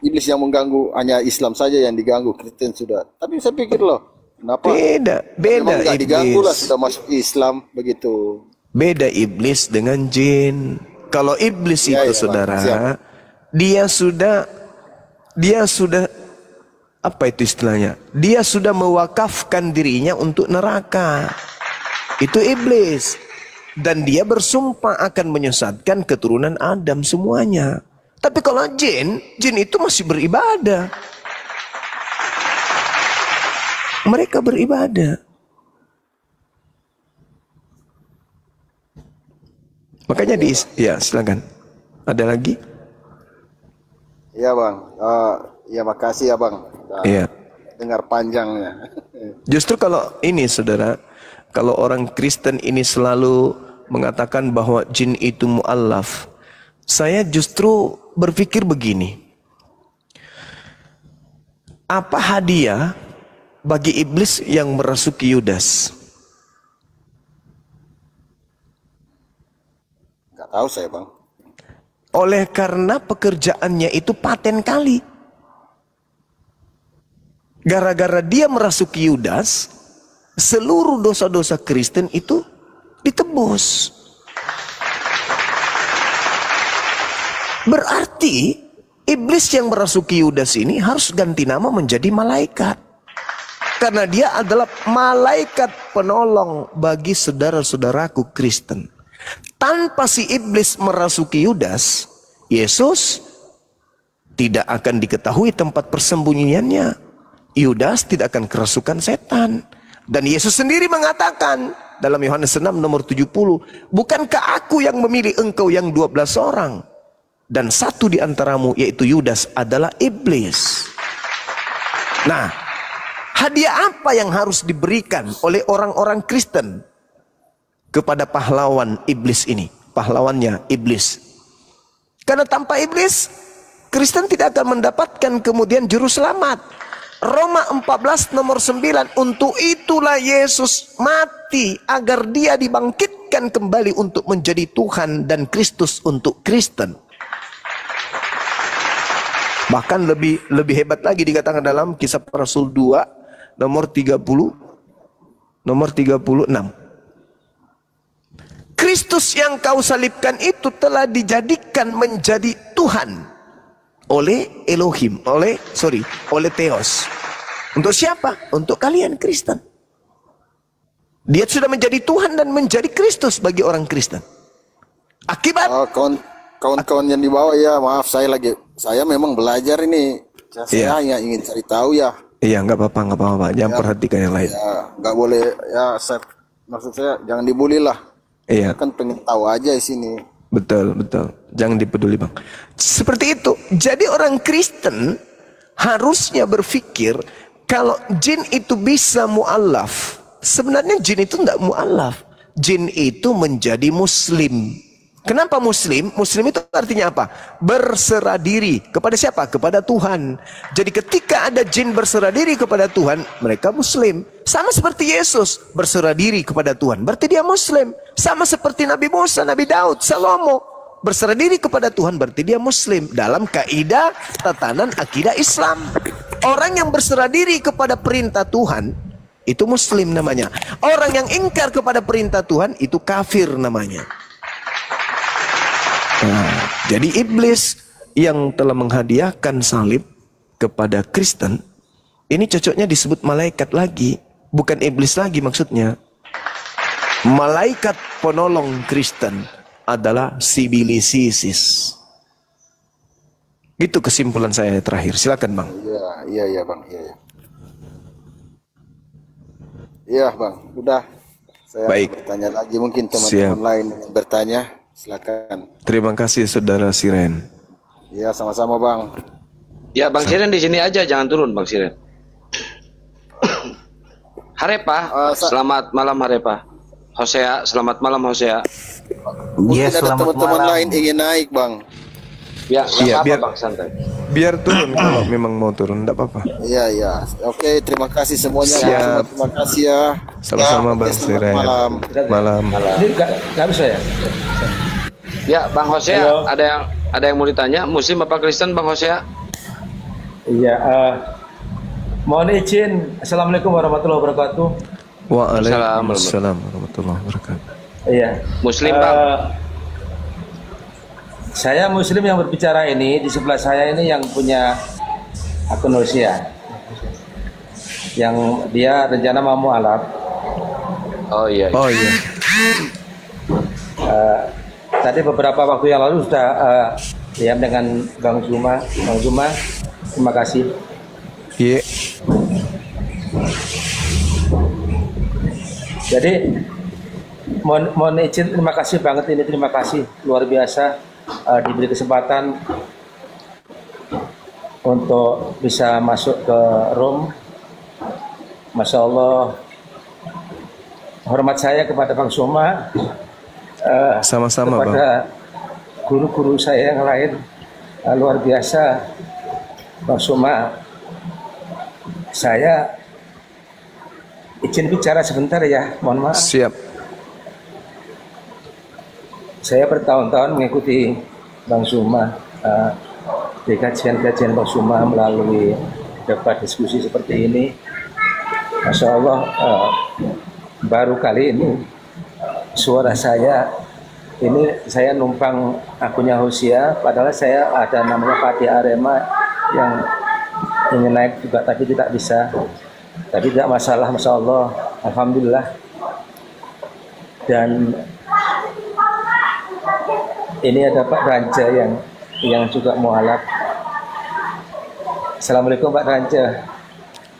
iblis, yang mengganggu hanya Islam saja yang diganggu, Kristen sudah. Tapi saya pikir loh, kenapa? Beda Nggak diganggu lah, iblis. sudah masuk Islam begitu. Beda iblis dengan jin. Kalau iblis Ya, itu, ya, saudara, Bang. dia sudah apa itu istilahnya? Dia sudah mewakafkan dirinya untuk neraka. Itu iblis. Dan dia bersumpah akan menyesatkan keturunan Adam semuanya. Tapi kalau jin itu masih beribadah. Mereka beribadah. Makanya ya silakan. Ada lagi? Iya, Bang. Ya makasih ya, Bang. Iya. Dengar panjangnya. Justru kalau ini, saudara, kalau orang Kristen ini selalu mengatakan bahwa jin itu mu'allaf, saya justru berpikir begini. Apa hadiah bagi iblis yang merasuki Yudas? Nggak tahu saya, Bang. Oleh karena pekerjaannya itu paten kali. Gara-gara dia merasuki Yudas, seluruh dosa-dosa Kristen itu ditebus. Berarti iblis yang merasuki Yudas ini harus ganti nama menjadi malaikat. Karena dia adalah malaikat penolong bagi saudara-saudaraku Kristen. Tanpa si iblis merasuki Yudas, Yesus tidak akan diketahui tempat persembunyiannya. Yudas tidak akan kerasukan setan. Dan Yesus sendiri mengatakan dalam Yohanes 6 nomor 70, bukankah aku yang memilih engkau yang 12 orang? Dan satu di antaramu yaitu Yudas adalah iblis. Nah, hadiah apa yang harus diberikan oleh orang-orang Kristen kepada pahlawan iblis ini? Pahlawannya iblis. Karena tanpa iblis, Kristen tidak akan mendapatkan kemudian juru selamat. Roma 14 nomor 9, untuk itulah Yesus mati agar dia dibangkitkan kembali untuk menjadi Tuhan dan Kristus untuk Kristen. Bahkan lebih hebat lagi dikatakan dalam Kisah Rasul 2 nomor 36. Kristus yang kau salibkan itu telah dijadikan menjadi Tuhan oleh Elohim, oleh Theos. Untuk siapa? Untuk kalian Kristen. Dia sudah menjadi Tuhan dan menjadi Kristus bagi orang Kristen. Akibat kawan-kawan yang di bawah ya, maaf saya memang belajar ini. Saya hanya ingin cari tahu ya. Iya, nggak apa-apa. Jangan perhatikan yang lain. Ya, nggak boleh ya. Maksud saya jangan dibully lah. Iya. Saya kan pengen tahu aja di sini. Betul. Jangan dipeduli, Bang. Seperti itu. Jadi orang Kristen harusnya berpikir kalau jin itu bisa mu'alaf. Sebenarnya jin itu tidak mu'alaf. Jin itu menjadi muslim. Kenapa muslim? Muslim itu artinya apa? Berserah diri. Kepada siapa? Kepada Tuhan. Jadi ketika ada jin berserah diri kepada Tuhan, mereka muslim. Sama seperti Yesus berserah diri kepada Tuhan, berarti dia muslim. Sama seperti Nabi Musa, Nabi Daud, Salomo berserah diri kepada Tuhan, berarti dia muslim. Dalam kaidah tatanan akidah Islam, orang yang berserah diri kepada perintah Tuhan itu muslim namanya. Orang yang ingkar kepada perintah Tuhan itu kafir namanya. Nah, jadi iblis yang telah menghadiahkan salib kepada Kristen, ini cocoknya disebut malaikat lagi, bukan iblis lagi maksudnya. Malaikat penolong Kristen adalah Sibilisis. Itu kesimpulan saya terakhir. Silakan, Bang. Iya, Bang. Iya, Bang. Udah. Saya Baik. bertanya lagi, mungkin teman-teman lain yang bertanya. Silakan. Terima kasih Saudara Siren. Ya, sama-sama, Bang. Ya, Bang Siren di sini aja, jangan turun, Bang Siren. Harepa, selamat malam Harepa. Hosea, selamat malam Hosea. Mungkin ada teman-teman lain ingin naik, Bang. Ya, Iya, biar Bang santai. Biar turun kalau memang mau turun, enggak apa-apa. Iya. Oke, terima kasih semuanya. Siap. Terima kasih ya. Sama-sama, Bang Siren. Malam. Ini nggak bisa ya? Ya, Bang Hosea, Halo. ada yang mau ditanya, Muslim apa Kristen, Bang Hosea? Iya. Mohon izin. Assalamualaikum warahmatullahi wabarakatuh. Waalaikumsalam warahmatullahi wabarakatuh. Iya. Muslim, Bang. Saya Muslim yang berbicara ini. Di sebelah saya ini yang punya akun Rusia, yang dia rencana mau mualaf. Oh iya. Tadi beberapa waktu yang lalu sudah diam dengan Bang Zuma. Terima kasih. Iya. Jadi mohon izin, terima kasih banget ini, terima kasih luar biasa diberi kesempatan untuk bisa masuk ke room. Masya Allah, hormat saya kepada Bang Soma, Sama-sama, Bang. kepada guru-guru saya yang lain, luar biasa. Bang Soma, saya izin bicara sebentar ya, mohon maaf. Siap. Saya bertahun-tahun mengikuti Bang Suma di kajian-kajian Bang Suma melalui debat diskusi seperti ini. Masya Allah, baru kali ini suara saya ini, saya numpang akunnya Hosea, padahal saya ada namanya Fatih Arema yang ingin naik juga tapi tidak bisa. Tapi tidak masalah, Masya Allah, Alhamdulillah. Dan ini ada Pak Ranja yang juga mualaf. Assalamualaikum Pak Ranja.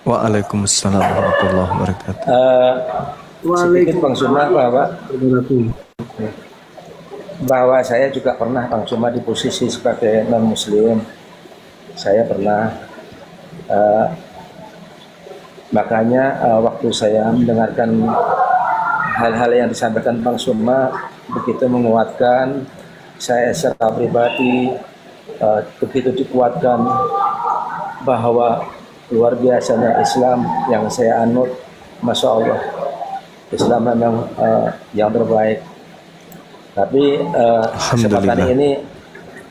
Waalaikumsalam warahmatullahi wabarakatuh. Sedikit Bang Suma bahwa saya juga pernah Bang Suma di posisi sebagai non Muslim. Saya pernah makanya waktu saya mendengarkan hal-hal yang disampaikan Bang Suma begitu menguatkan. Saya secara pribadi begitu dikuatkan bahwa luar biasanya Islam yang saya anut. Masya Allah, Islam memang yang terbaik. Tapi kesempatan ini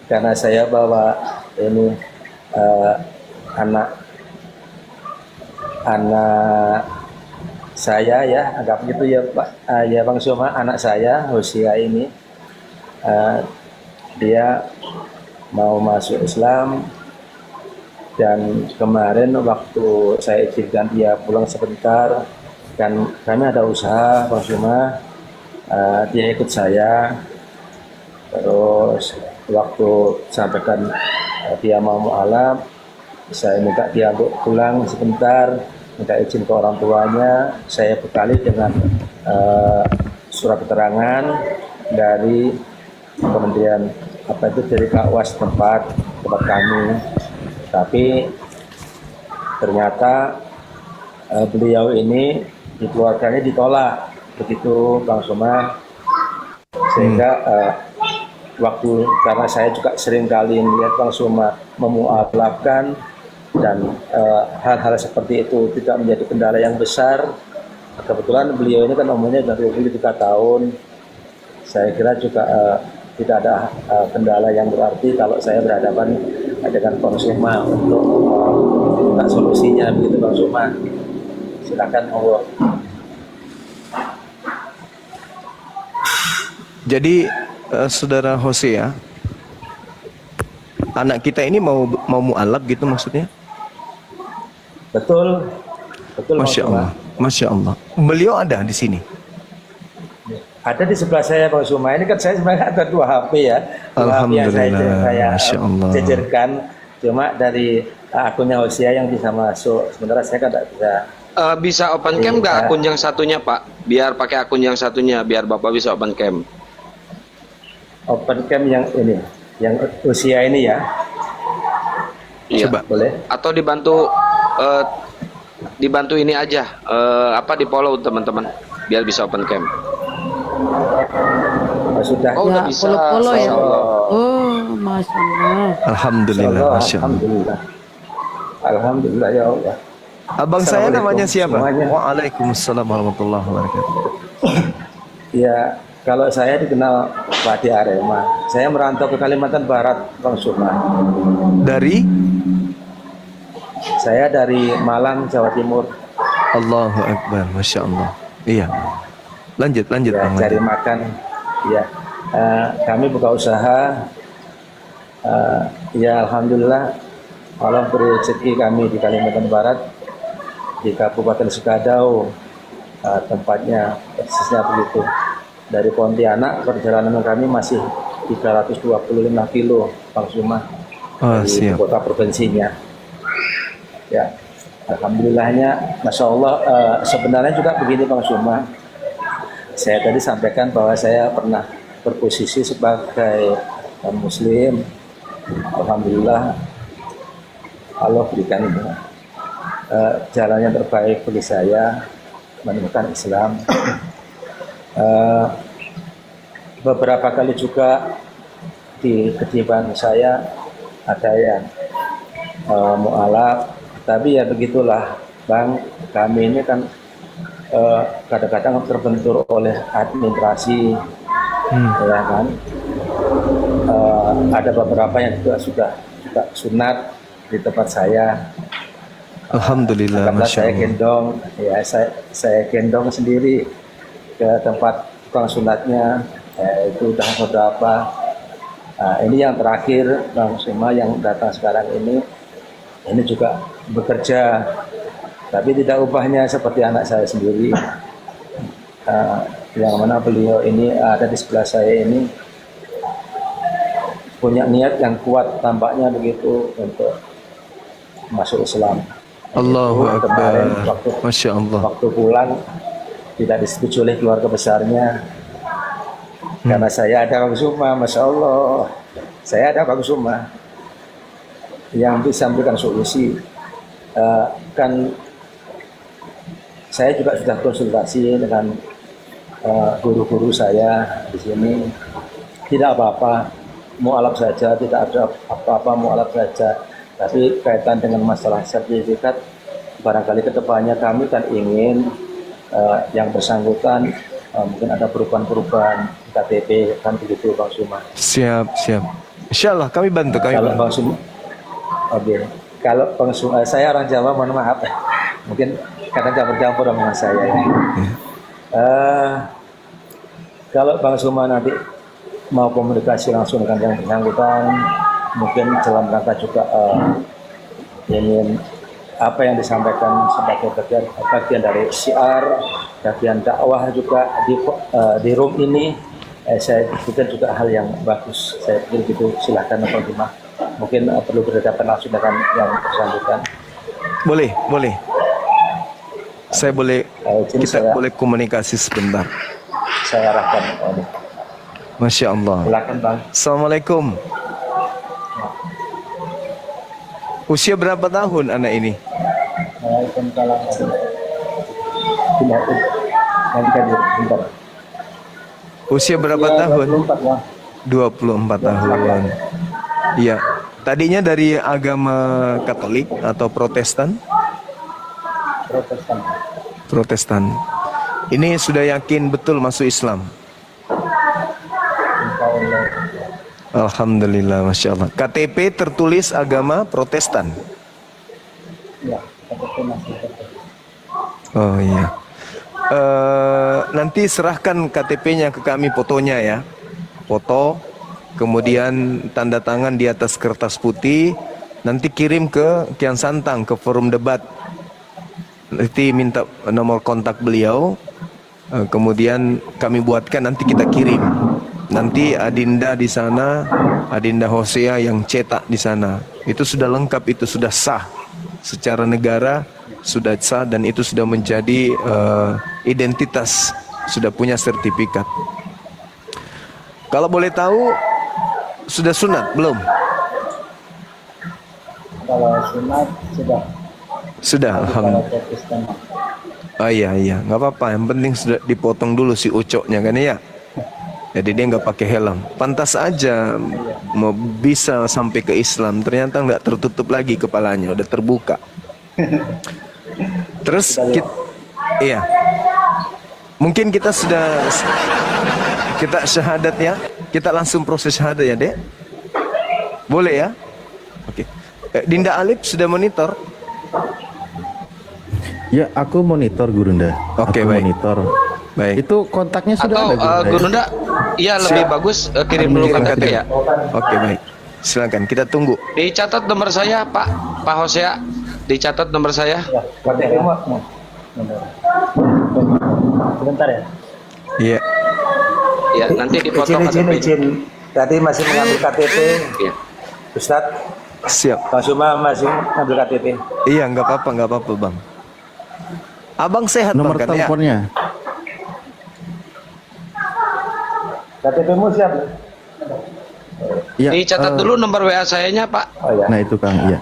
karena saya bawa ini anak saya ya anggap gitu ya Pak, ya Bang Suma, anak saya Hosia ini dia mau masuk Islam, dan kemarin waktu saya izinkan dia pulang sebentar, dan kami ada usaha Bang Suma, dia ikut saya. Terus waktu sampaikan dia mau mu'alaf, saya minta dia untuk pulang sebentar, minta izin ke orang tuanya. Saya bekali dengan surat keterangan dari Kementerian dari Kakwas tempat kami. Tapi ternyata beliau ini di keluarganya ditolak begitu Bang Suma, sehingga karena saya juga sering kali melihat Bang Suma memu'alafkan, dan hal-hal seperti itu tidak menjadi kendala yang besar. Kebetulan beliau ini kan umurnya sudah 23 tahun. Saya kira juga tidak ada kendala yang berarti kalau saya berhadapan dengan Bang Suma untuk minta solusinya begitu Bang Suma. Silakan Allah. Jadi saudara Hosea, anak kita ini mau mu'alaf gitu maksudnya? Betul, betul. Masya Allah, Masya Allah. Beliau ada di sini. Ada di sebelah saya Bang Suma. Ini kan saya sebenarnya ada 2 HP ya. Alhamdulillah, Masya Allah. Jejerkan, cuma dari akunnya Hosia yang bisa masuk. Sementara saya kan tidak bisa. Bisa open cam nggak akun yang satunya Pak? Biar pakai akun yang satunya, biar Bapak bisa open cam. Open cam yang ini, yang Hosia ini ya. Iya. Coba. Boleh. Atau dibantu ini aja, di follow teman-teman, biar bisa open cam. Sudah. Oh, udah Ya, bisa. polo-polo ya. Masya Allah. Oh, Masya Allah. Alhamdulillah, Masya Allah. Alhamdulillah. Alhamdulillah ya Allah. Abang saya namanya siapa? Semuanya. Waalaikumsalam warahmatullahi wabarakatuh. Ya, kalau saya dikenal Pak di Arema. Saya merantau ke Kalimantan Barat, Bang Suma. Dari? Saya dari Malang, Jawa Timur. Allahu Akbar, Masya Allah. Iya. Lanjut Ya, Bang. cari makan. Ya, kami buka usaha. Ya, alhamdulillah Allah beri rezeki kami di Kalimantan Barat, di Kabupaten Sukadau, tempatnya persisnya begitu. Dari Pontianak perjalanan kami masih 325 kilo, Bang Suma, dari Siap. kota provinsinya. Ya, alhamdulillahnya, Masya Allah. Sebenarnya juga begini Bang Suma. Saya tadi sampaikan bahwa saya pernah berposisi sebagai Muslim. Alhamdulillah Allah berikan jalan yang terbaik bagi saya menemukan Islam. Beberapa kali juga di kediaman saya ada yang mu'alaf, tapi ya begitulah Bang, kami ini kan kadang-kadang terbentur oleh administrasi, ya kan. Ada beberapa yang juga sudah sunat di tempat saya. Alhamdulillah, Karena Masya saya Allah. gendong, ya saya gendong sendiri ke tempat tukang sunatnya. Itu udah beberapa. Ini yang terakhir Bang Suma yang datang sekarang ini juga bekerja, tapi tidak upahnya seperti anak saya sendiri. Yang mana beliau ini ada di sebelah saya ini punya niat yang kuat tampaknya begitu untuk masuk Islam. Allahu Itu kemarin Akbar, Masya Allah. waktu pulang tidak disetujui oleh keluarga besarnya karena saya ada Bang Suma, Masya Allah, saya ada Bang Suma yang bisa memberikan solusi. Kan saya juga sudah konsultasi dengan guru-guru saya di sini. Tidak apa-apa, mu'alaf saja, tidak ada apa-apa, mu'alaf saja. Tapi kaitan dengan masalah sertifikat, barangkali kedepannya kami kan ingin yang bersangkutan mungkin ada perubahan-perubahan KTP, kan begitu Bang Suma. Siap. Insya Allah kami bantu. Kalau Bang Suma, oke. Kalau Bang Suma, saya orang Jawa, mohon maaf. Mungkin kadang campur-campur dengan saya ya. Kalau Bang Suma nanti mau komunikasi langsung dengan yang bersangkutan, mungkin dalam rangka juga ingin apa yang disampaikan sebagai bagian dari syiar, bagian dakwah juga di room ini, saya pikir juga hal yang bagus. Saya pikir gitu, silahkan Bang. Mungkin perlu berhadapan langsung dengan yang bersangkutan. Boleh. Kita boleh komunikasi sebentar. Saya arahkan. Masya Allah. Silakan Bang. Assalamualaikum. Usia berapa tahun anak ini? Waalaikumsalam. Usia berapa tahun? 24 tahun. Iya. Tadinya dari agama Katolik atau Protestan? Protestan. Ini sudah yakin betul masuk Islam? Alhamdulillah, Masya Allah. KTP tertulis agama Protestan? Ya, KTP masih Oh iya. Nanti serahkan KTP-nya ke kami, fotonya ya. Foto, kemudian tanda tangan di atas kertas putih. Nanti kirim ke Kian Santang, ke forum debat. Nanti minta nomor kontak beliau. Kemudian kami buatkan, nanti kita kirim. Nanti Adinda di sana, Adinda Hosea yang cetak di sana. Itu sudah lengkap, itu sudah sah secara negara, sudah sah, dan itu sudah menjadi identitas, sudah punya sertifikat. Kalau boleh tahu, sudah sunat belum? Kalau sunat sudah. Sudah, alhamdulillah. Oh iya, nggak apa-apa. Yang penting sudah dipotong dulu si ucoknya kan ya. Jadi dia nggak pakai helm. Pantas aja mau bisa sampai ke Islam, ternyata nggak tertutup lagi kepalanya, udah terbuka. Terus iya, mungkin kita syahadat ya. Kita langsung proses syahadat ya, Dek. Boleh ya? Oke. Dinda Alif sudah monitor? Ya, aku monitor Gurunda. Oke, aku baik. Monitor. Baik. Itu kontaknya sudah Atau ada Gurunda, iya lebih bagus kirim dulu KTP ya. Oke, baik. Silakan, kita tunggu. Dicatat nomor saya, Pak Hosea. Dicatat nomor saya. KTP sebentar ya. Iya. Ya, nanti dipotong KTP. Izin. Tadi masih mengambil KTP. Iya. Ustadz, Siap. Bang Suma masih mengambil KTP. Iya, nggak apa-apa, Bang. Abang sehat, Nomor Bang, kan, ya? teleponnya. KTP-mu siap? Ya, Dicatat dulu nomor WA sayanya, Pak. Oh ya. Nah, itu Kang, iya.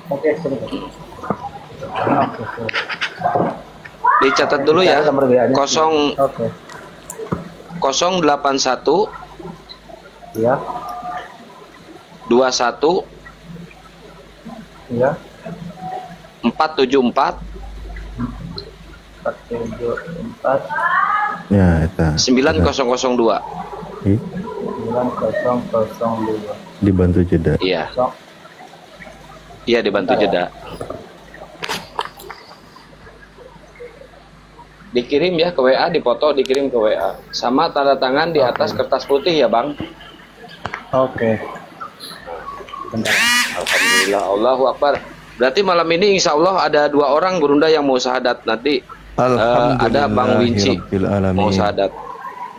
Oke, sebentar. Dicatat dulu ya. Nomor WA-nya. 081 Iya. 21 Iya. 474 474 Ya, itu. 9002. Ih, 9002. dibantu jeda. Iya. Iya, dibantu jeda. Dikirim ya ke WA, dipoto, dikirim ke WA. Sama tanda tangan di atas kertas putih ya, Bang. Oke. Alhamdulillah, Allahu Akbar. Berarti malam ini insya Allah ada 2 orang Gurunda yang mau syahadat. Nanti ada Bang Winci mau syahadat.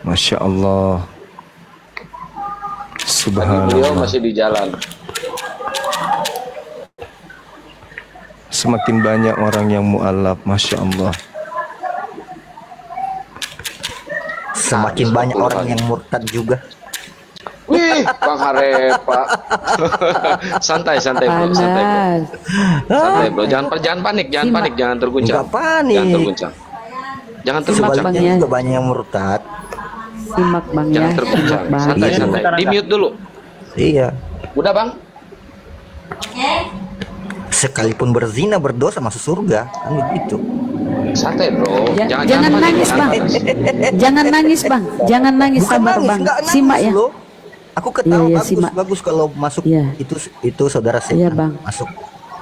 Masya Allah. Bagi beliau Subhanallah. masih di jalan. Semakin banyak orang yang mu'alaf, Masya Allah. Semakin banyak orang yang murtad juga. Wih, Bang Harep, Pak. santai bro, santai bro. Jangan panik, jangan terguncang. Enggak panik. Jangan terguncang. Sebaliknya juga banyak yang murtad. Simak Bang ya. Jangan terguncang. Simak, Bang. Santai. Di mute dulu. Iya. Udah, Bang? Sekalipun berzina berdosa masuk surga, kan begitu. Santai, bro. Jangan nangis, Bang. Jangan nangis, Bang. Jangan nangis, Bukan sabar, nangis, Bang. enggak nangis Simak ya. loh. Aku ketawa Iya, bagus, simak. bagus kalau masuk Iya. itu saudara saya Iya, Bang. masuk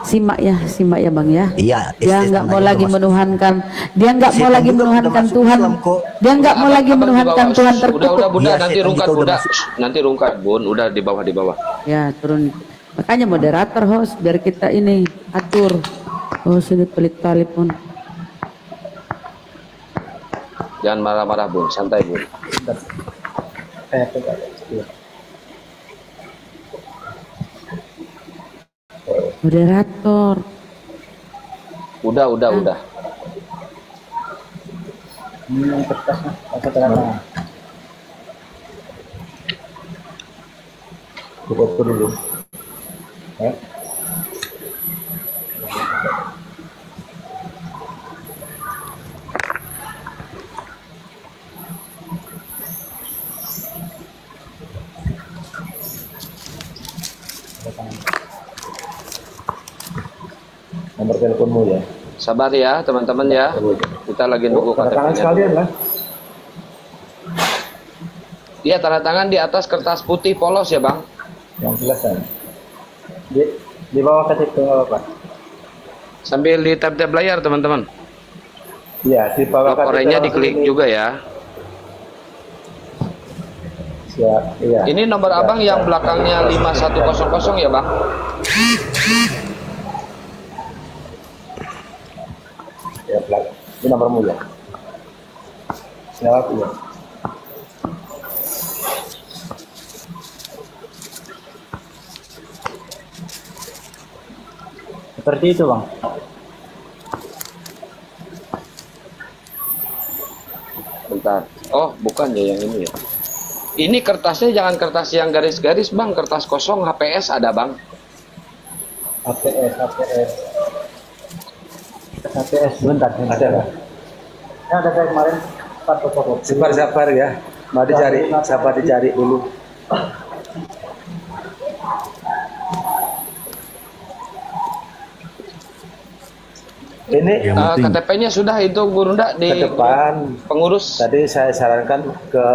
Simak ya Bang ya. Iya, Dia nggak mau lagi menuhankan. Dia nggak mau Setan lagi juga menuhankan termasuk Tuhan. Islam kok. Dia nggak mau lagi Abang menuhankan di bawah. Tuhan Udah terkutuk. Bunda, Iya, nanti setan rungkat juga udah Bunda. masuk. Nanti rungkat Bun, udah di bawah. Ya turun. Makanya moderator host biar kita ini atur. Oh sudah pelit kali pun. Jangan marah-marah Bun, santai Bun. Moderator. Udah. Foto dulu. Nomor teleponmu ya. Sabar ya teman-teman ya. Kita lagi nunggu Tanda tangan KTP-nya. sekalian lah. Iya, tanda tangan di atas kertas putih polos ya Bang. Yang jelas kan. Di bawah KTP apa? Sambil di tab-tab layar teman-teman. Iya, di bawah Laporannya KTP diklik ini. juga ya. Siap, iya. Ini nomor Ya, abang yang belakangnya 5100 ya Bang? Ya, belakang. Ini nomormu ya. Siap, ya. Seperti itu Bang. Bentar. Oh, bukan ya yang ini ya. Ini kertasnya jangan kertas yang garis-garis Bang, kertas kosong HPS ada Bang. HPS. Bentar, ada lah. Ya, ada kayak kemarin. Sabar ya. Mau dicari, sabar dicari dulu. Ini KTP-nya sudah itu Gurunda di ke depan pengurus. Tadi saya sarankan ke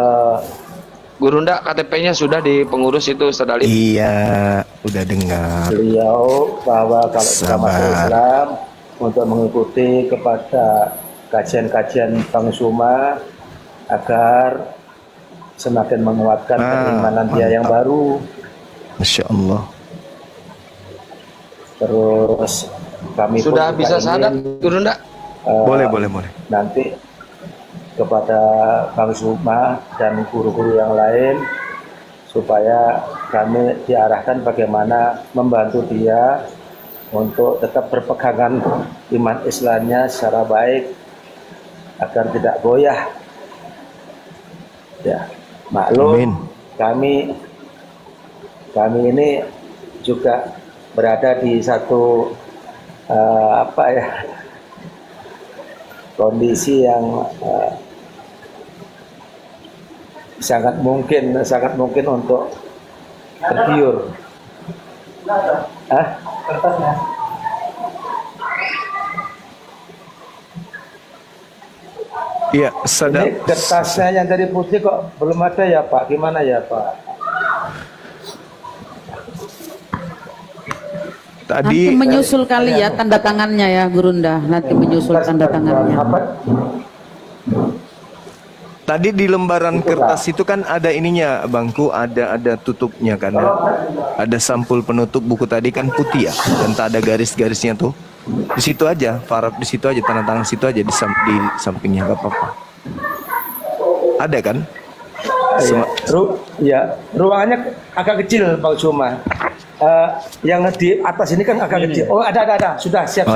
Gurunda, KTP-nya sudah di pengurus itu Ustaz Alif. Iya, udah dengar. beliau bahwa kalau kita masuk Islam untuk mengikuti kepada kajian-kajian Bang Suma agar semakin menguatkan keimanan dia yang baru. Masya Allah. Terus kami Sudah pun bisa juga sadar ingin, Gurunda? Boleh. nanti kepada Bang Suma dan guru-guru yang lain supaya kami diarahkan bagaimana membantu dia untuk tetap berpegangan iman Islamnya secara baik agar tidak goyah. Ya, maklum kami ini juga berada di satu kondisi yang sangat mungkin untuk tergiur. Kertasnya. Iya, sadar. Ini kertasnya yang dari putih kok belum ada ya Pak? Gimana ya Pak? Nanti menyusul kali ya tanda tangannya ya Gurunda. Nanti menyusul tanda tangannya. Tadi di lembaran kertas itu kan ada ininya, Bangku, ada tutupnya kan ya. Ada sampul penutup buku tadi kan putih ya, dan tak ada garis-garisnya tuh. Di situ aja, Farab di situ aja, tanda tangan situ aja di sampingnya, gak apa-apa. Ada kan? Ruangannya agak kecil Pak Suma. Yang di atas ini kan agak kecil. Oh ada. Sudah siap.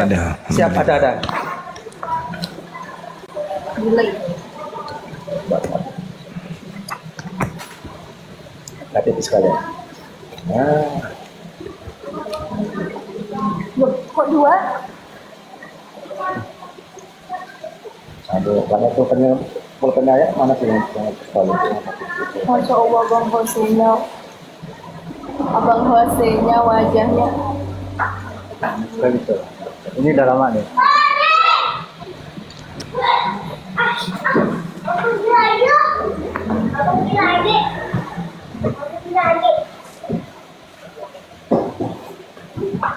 Siap ada. KTP sekalian. Kok dua? Aduh, karena tuh pulpennya ya mana sih yang sekali? Masya Allah Bang Hosenya, Abang Hosenya wajahnya. Kayak gitu. Ini udah lama nih.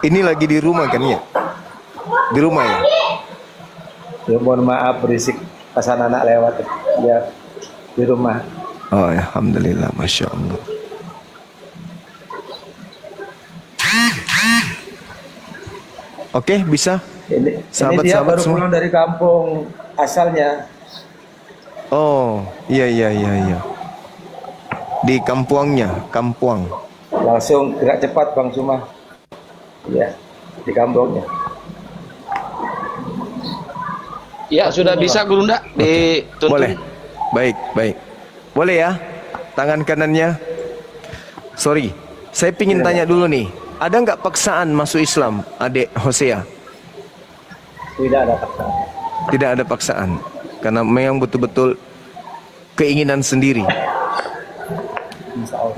Ini lagi di rumah kan ya? Di rumah ya? Ya mohon maaf berisik pas anak lewat. Ya di rumah. Oh, alhamdulillah, masya Allah. Oke, bisa. Ini dia Sahabat-sahabat baru semua. pulang dari kampung asalnya. Oh, iya. Di kampuangnya, Kampuang. Langsung gerak cepat Bang Suma. Iya, di kampungnya. Ya, sudah bisa Guru Ndak dituntun. Boleh. Baik. Boleh ya? Tangan kanannya. Sorry, saya pingin tanya dulu nih. Ada nggak paksaan masuk Islam, adik Hosea? Tidak ada paksaan. Tidak ada paksaan, karena memang betul-betul keinginan sendiri.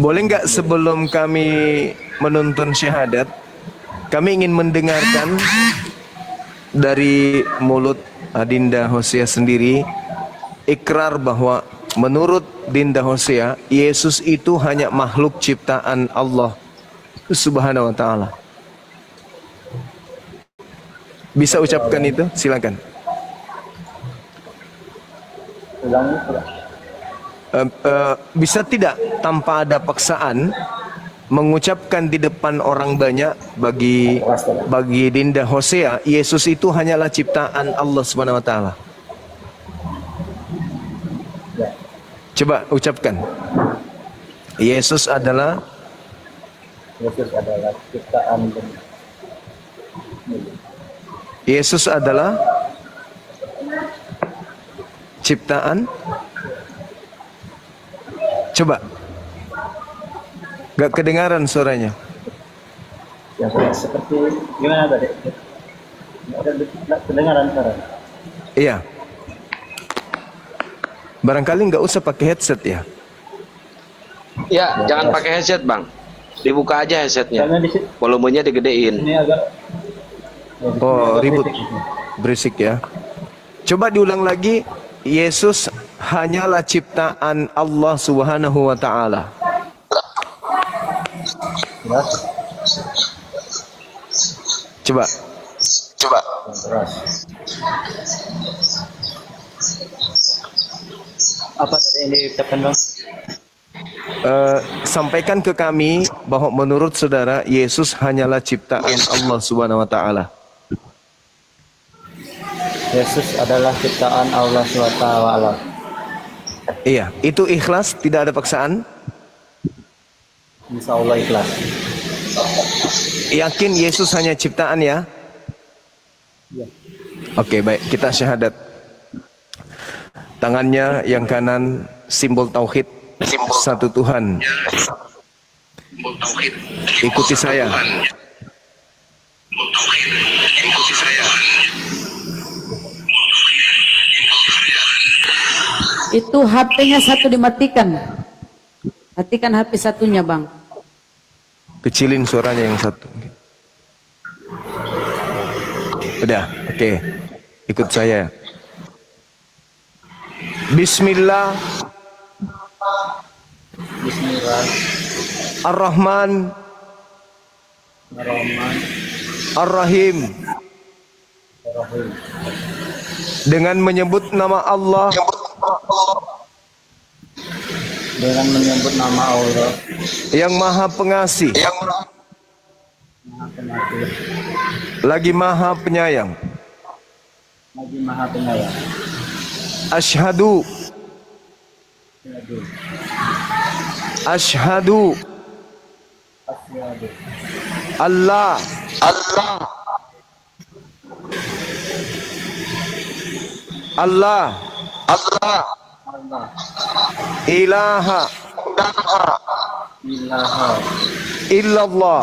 Boleh nggak sebelum kami menuntun syahadat, kami ingin mendengarkan dari mulut Adinda Hosea sendiri ikrar bahwa menurut Dinda Hosea, Yesus itu hanya makhluk ciptaan Allah Subhanahu wa ta'ala. Bisa ucapkan itu? Silakan. Bisa tidak tanpa ada paksaan mengucapkan di depan orang banyak bagi Dinda Hosea, Yesus itu hanyalah ciptaan Allah Subhanahu wa ta'ala. Coba ucapkan. Yesus adalah ciptaan. Yesus adalah ciptaan. Coba. Gak kedengaran suaranya. Ya, seperti gimana tadi? Ada kedengaran suara. Iya. Barangkali nggak usah pakai headset ya. Ya, jangan pakai headset Bang. Dibuka aja headsetnya. Volumenya digedein. Ini agak Oh, ribut. Berisik ya. Coba diulang lagi. Yesus hanyalah ciptaan Allah Subhanahu wa ta'ala. Coba. apa tadi yang diucapkan Bang? Sampaikan ke kami bahwa menurut saudara Yesus hanyalah ciptaan Allah Subhanahu wa ta'ala. Yesus adalah ciptaan Allah SWT. Iya, itu ikhlas, tidak ada paksaan. Insya Allah ikhlas. Yakin Yesus hanya ciptaan ya? Ya. Oke, baik, kita syahadat. Tangannya yang kanan simbol tauhid, satu Tuhan. Ikuti saya. Itu HP-nya satu dimatikan. Matikan HP satunya, Bang. Kecilin suaranya yang satu. Udah, oke. Ikut saya. Bismillah. Ar-Rahman. Ar-Rahim. Dengan menyebut nama Allah. Dengan menyebut nama Allah yang Maha Pengasih, lagi Maha Penyayang. Asyhadu Allah ilaha illallah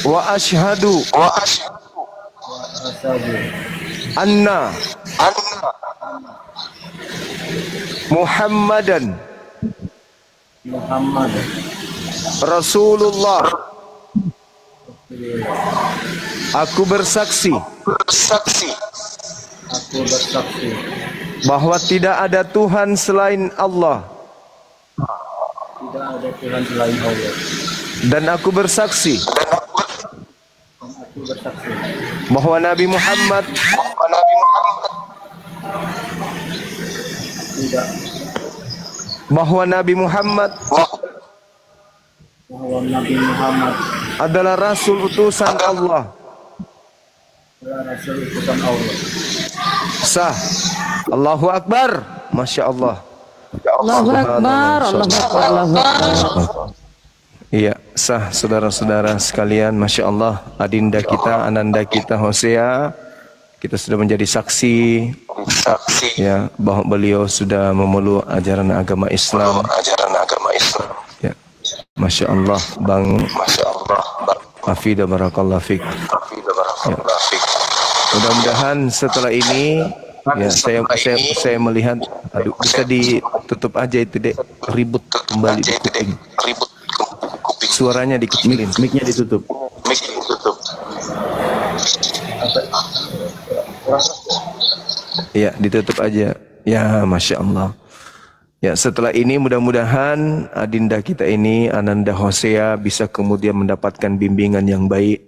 wa asyhadu anna Muhammadan Rasulullah. Aku bersaksi bahwa tidak ada Tuhan selain Allah. Tidak ada Tuhan selain Allah. Dan aku bersaksi bahwa Nabi Muhammad adalah Rasul utusan Allah. Sah. Allahu Akbar. Masya Allah. Allahu Akbar, Allahu Akbar, Allahu Akbar. Iya, sah saudara-saudara sekalian. Masya Allah, adinda kita, ananda kita Hosea, kita sudah menjadi saksi ya bahwa beliau sudah memeluk ajaran agama Islam. Ya. Masya Allah, Bang. Hafidah barakallah fik. Ya. Mudah-mudahan setelah ini ya saya melihat, aduh, bisa ditutup aja itu dek, ribut kembali di kuping. Suaranya dikecilin, mic-nya ditutup. Ya, ditutup aja. Ya, Masya Allah. Ya, setelah ini mudah-mudahan adinda kita ini, Ananda Hosea, bisa kemudian mendapatkan bimbingan yang baik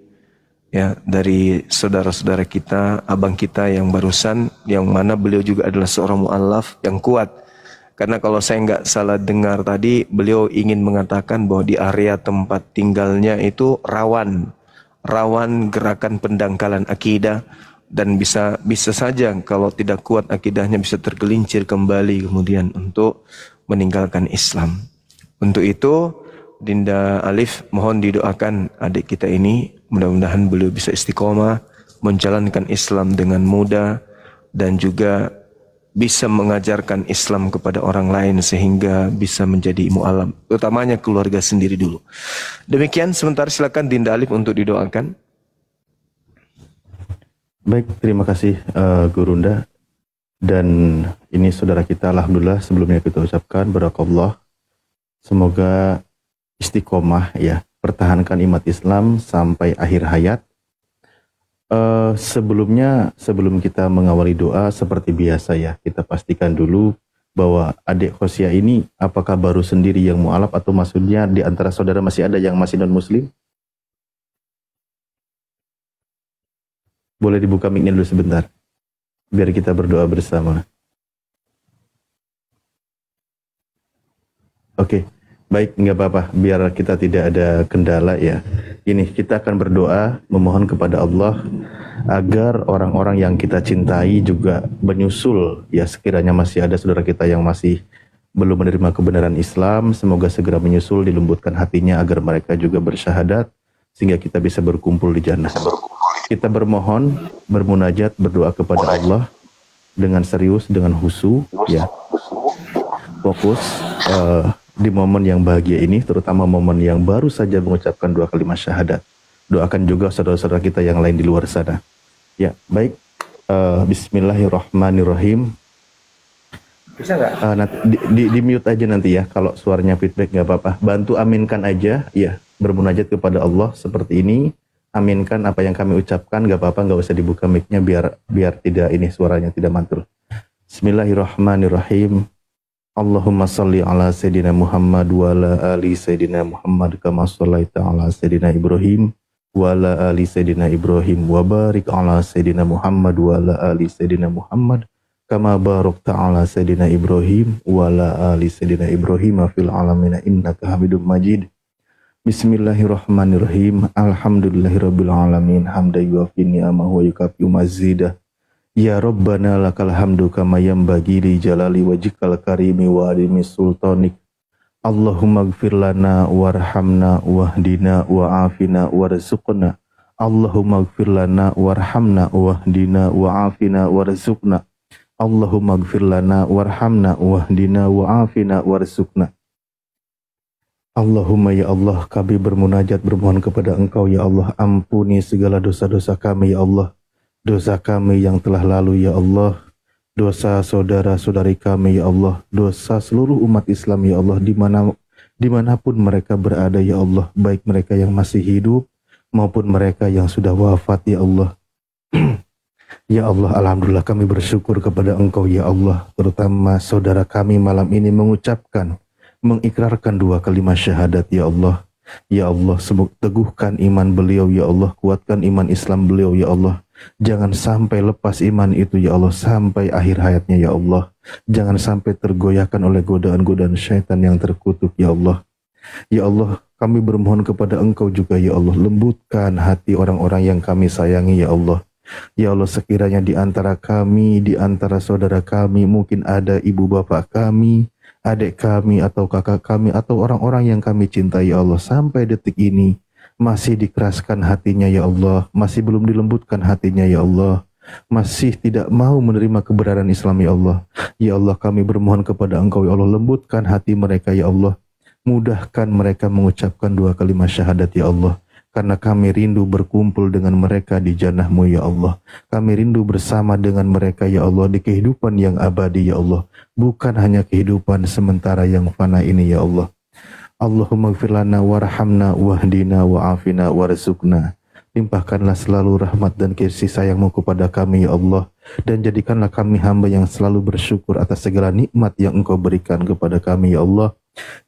ya dari saudara-saudara kita, abang kita yang barusan, yang mana beliau juga adalah seorang mu'allaf yang kuat. Karena kalau saya nggak salah dengar tadi, beliau ingin mengatakan bahwa di area tempat tinggalnya itu rawan gerakan pendangkalan akidah, dan bisa saja kalau tidak kuat akidahnya bisa tergelincir kembali kemudian untuk meninggalkan Islam. Untuk itu Dinda Alif mohon didoakan adik kita ini, mudah-mudahan beliau bisa istiqomah menjalankan Islam dengan mudah dan juga bisa mengajarkan Islam kepada orang lain sehingga bisa menjadi mu'alaf, utamanya keluarga sendiri dulu. Demikian, sebentar silakan Dinda Alif untuk didoakan. Baik, terima kasih Gurunda. Dan ini saudara kita, alhamdulillah sebelumnya kita ucapkan barakallah. Semoga istiqomah ya, pertahankan iman Islam sampai akhir hayat. Sebelum kita mengawali doa seperti biasa ya, kita pastikan dulu bahwa adik Hosea ini apakah baru sendiri yang mu'alaf atau maksudnya di antara saudara masih ada yang masih non-muslim? Boleh dibuka mic-nya dulu sebentar, biar kita berdoa bersama. Oke, baik, nggak apa-apa, biar kita tidak ada kendala ya. Ini kita akan berdoa memohon kepada Allah agar orang-orang yang kita cintai juga menyusul ya, sekiranya masih ada saudara kita yang masih belum menerima kebenaran Islam, semoga segera menyusul, dilembutkan hatinya agar mereka juga bersyahadat sehingga kita bisa berkumpul di jannah. Kita bermohon, bermunajat, berdoa kepada Allah dengan serius, dengan khusyuk ya. Fokus di momen yang bahagia ini, terutama momen yang baru saja mengucapkan 2 kalimat syahadat. Doakan juga saudara-saudara kita yang lain di luar sana. Ya, baik. Bismillahirrahmanirrahim. Bisa nggak? Di mute aja nanti ya, kalau suaranya feedback nggak apa-apa. Bantu aminkan aja, ya. Bermunajat kepada Allah seperti ini. Aminkan apa yang kami ucapkan, nggak apa-apa, nggak usah dibuka mic-nya biar tidak ini suaranya tidak mantul. Bismillahirrahmanirrahim. Allahumma salli ala Sayyidina Muhammad wa ala ali Sayyidina Muhammad kama sallaita ala Sayyidina Ibrahim wa ala ali Sayyidina Ibrahim wa barik ala Sayyidina Muhammad wa ala ali Sayyidina Muhammad kama barakta ala Sayyidina Ibrahim wa ala ali Sayyidina Ibrahim fil alamin innaka Hamidum Majid. Bismillahirrahmanirrahim. Alhamdulillahirabbil alamin hamdan yuwafi ni'amahu wa yukafi mazidah. Ya Rabbana lakal hamdu kama yanbaghi li jalali wajhikal karimi wa adimi sultanik. Allahumma ighfir lana warhamna wahdina wa'afina warzuqna. Allahumma ighfir lana warhamna wahdina wa'afina warzuqna. Allahumma ighfir lana warhamna wahdina wa'afina warzuqna. Allahumma ya Allah, kami bermunajat bermohon kepada Engkau ya Allah, ampuni segala dosa-dosa kami ya Allah. Dosa kami yang telah lalu ya Allah, dosa saudara-saudari kami ya Allah, dosa seluruh umat Islam ya Allah, dimanapun mereka berada ya Allah, baik mereka yang masih hidup maupun mereka yang sudah wafat ya Allah. Ya Allah, alhamdulillah kami bersyukur kepada Engkau ya Allah, terutama saudara kami malam ini mengikrarkan 2 kalimat syahadat ya Allah. Ya Allah, teguhkan iman beliau ya Allah, kuatkan iman Islam beliau ya Allah. Jangan sampai lepas iman itu ya Allah sampai akhir hayatnya ya Allah. Jangan sampai tergoyahkan oleh godaan-godaan syaitan yang terkutuk ya Allah. Ya Allah, kami bermohon kepada Engkau juga ya Allah, lembutkan hati orang-orang yang kami sayangi ya Allah. Ya Allah, sekiranya di antara kami, di antara saudara kami, mungkin ada ibu bapak kami, adik kami, atau kakak kami, atau orang-orang yang kami cintai ya Allah, sampai detik ini masih dikeraskan hatinya ya Allah, masih belum dilembutkan hatinya ya Allah, masih tidak mau menerima kebenaran Islam ya Allah. Ya Allah, kami bermohon kepada Engkau ya Allah, lembutkan hati mereka ya Allah, mudahkan mereka mengucapkan 2 kalimat syahadat ya Allah. Karena kami rindu berkumpul dengan mereka di jannah-Mu ya Allah. Kami rindu bersama dengan mereka ya Allah di kehidupan yang abadi ya Allah. Bukan hanya kehidupan sementara yang fana ini ya Allah. Allahumma gfir lana warhamna wahdina wa'afina warzuqna. Limpahkanlah selalu rahmat dan kasih sayang-Mu kepada kami ya Allah. Dan jadikanlah kami hamba yang selalu bersyukur atas segala nikmat yang Engkau berikan kepada kami ya Allah.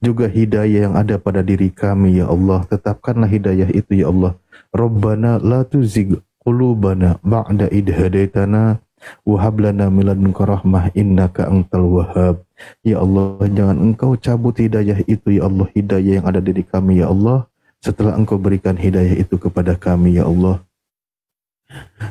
Juga hidayah yang ada pada diri kami ya Allah, tetapkanlah hidayah itu ya Allah. Rabbana la tuzigh qulubana ba'da idh hadaitana wa hab lana min ladunka rahmah innaka antal wahhab. Ya Allah, jangan Engkau cabut hidayah itu ya Allah, hidayah yang ada di diri kami ya Allah, setelah Engkau berikan hidayah itu kepada kami ya Allah.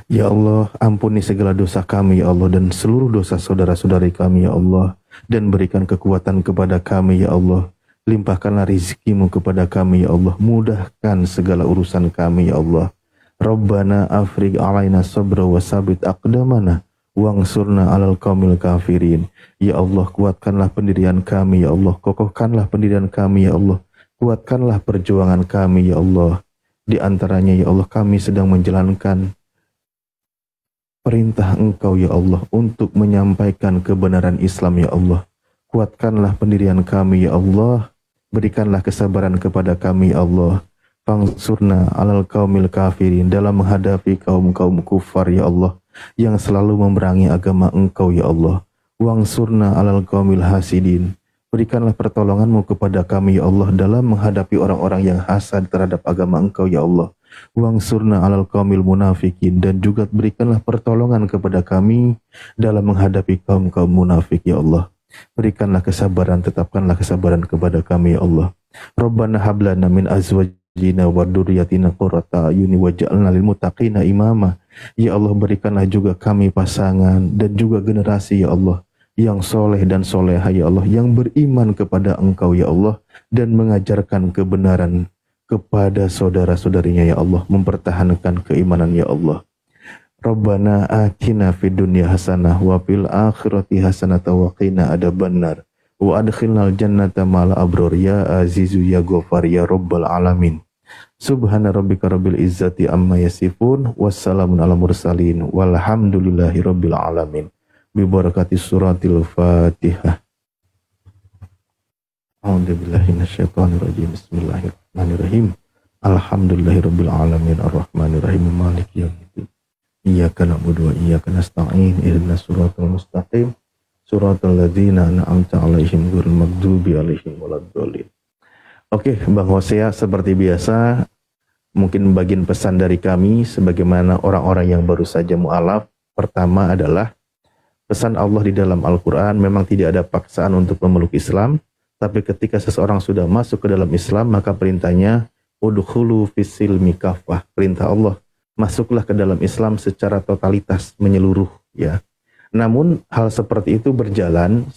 Ya Allah, ampuni segala dosa kami ya Allah dan seluruh dosa saudara-saudari kami ya Allah, dan berikan kekuatan kepada kami ya Allah. Limpahkanlah rizki-Mu kepada kami ya Allah, mudahkan segala urusan kami ya Allah. Rabbana afrigh alaina sabra wa sabit aqdamana wangsurna alal qaumil kafirin. Ya Allah, kuatkanlah pendirian kami ya Allah, kokohkanlah pendirian kami ya Allah, kuatkanlah perjuangan kami ya Allah. Di antaranya ya Allah, kami sedang menjalankan perintah Engkau ya Allah untuk menyampaikan kebenaran Islam ya Allah. Kuatkanlah pendirian kami ya Allah, berikanlah kesabaran kepada kami ya Allah. Fangsurna alal qaumil kafirin, dalam menghadapi kaum-kaum kufar ya Allah, yang selalu memerangi agama Engkau ya Allah. Wangsurna alal qaumil hasidin, berikanlah pertolongan-Mu kepada kami ya Allah dalam menghadapi orang-orang yang hasad terhadap agama Engkau ya Allah. Wangsurna alal qaumil munafikin, dan juga berikanlah pertolongan kepada kami dalam menghadapi kaum-kaum munafik ya Allah. Berikanlah kesabaran, tetapkanlah kesabaran kepada kami ya Allah. Rabbana hablana min azwajina wa dzurriyyatina qurrata a'yuni waj'alna lil muttaqina imama. Ya Allah, berikanlah juga kami pasangan dan juga generasi ya Allah yang soleh dan soleha ya Allah, yang beriman kepada Engkau ya Allah dan mengajarkan kebenaran kepada saudara-saudarinya ya Allah, mempertahankan keimanan ya Allah. Rabbana atina fid dunya hasanah wa fil akhirati hasanah wa qina adzabannar wa adkhilnal jannata ma'al abrar ya azizu ya ghafar ya rabbal alamin. Subhana rabbika rabbil izzati amma yasifun wassalamun ala mursalin walhamdulillahi rabbil alamin. Bi barakati suratil Fatihah. A'udzubillahi minasyaitonir rajim. Bismillahirrahmanirrahim. Alhamdulillahirabbil alamin arrahmanirrahim maliki yaumiddin. Iyyaka na'budu wa iyyaka nasta'in. Ihdinas siratal mustaqim. Siratal ladzina an'amta 'alaihim ghairil maghdubi 'alaihim waladdallin. Oke, Bang Hosea, seperti biasa mungkin bagian pesan dari kami sebagaimana orang-orang yang baru saja mu'alaf. Pertama adalah pesan Allah di dalam Al-Qur'an, memang tidak ada paksaan untuk memeluk Islam. Tapi ketika seseorang sudah masuk ke dalam Islam, maka perintahnya udkhulu fis-silmi kafah. Perintah Allah, masuklah ke dalam Islam secara totalitas, menyeluruh ya. Namun hal seperti itu berjalan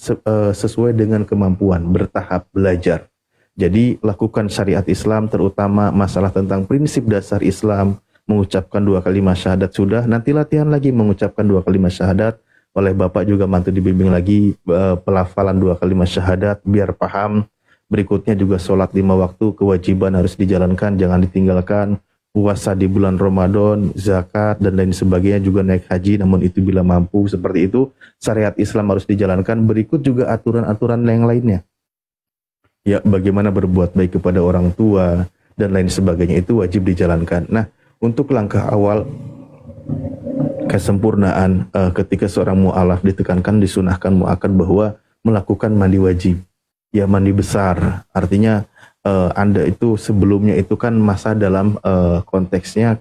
sesuai dengan kemampuan, bertahap, belajar. Jadi lakukan syariat Islam, terutama masalah tentang prinsip dasar Islam, mengucapkan 2 kalimat syahadat sudah, nanti latihan lagi mengucapkan 2 kalimat syahadat. Oleh Bapak juga mantu dibimbing lagi pelafalan 2 kalimat syahadat biar paham. Berikutnya juga sholat 5 waktu, kewajiban harus dijalankan, jangan ditinggalkan. Puasa di bulan Ramadan, zakat dan lain sebagainya, juga naik haji, namun itu bila mampu. Seperti itu syariat Islam harus dijalankan. Berikut juga aturan-aturan yang lainnya. Ya, bagaimana berbuat baik kepada orang tua dan lain sebagainya, itu wajib dijalankan. Nah, untuk langkah awal kesempurnaan ketika seorang mu'alaf ditekankan, disunahkan mu'akkad bahwa melakukan mandi wajib. Ya, mandi besar. Artinya Anda itu sebelumnya itu kan masa dalam konteksnya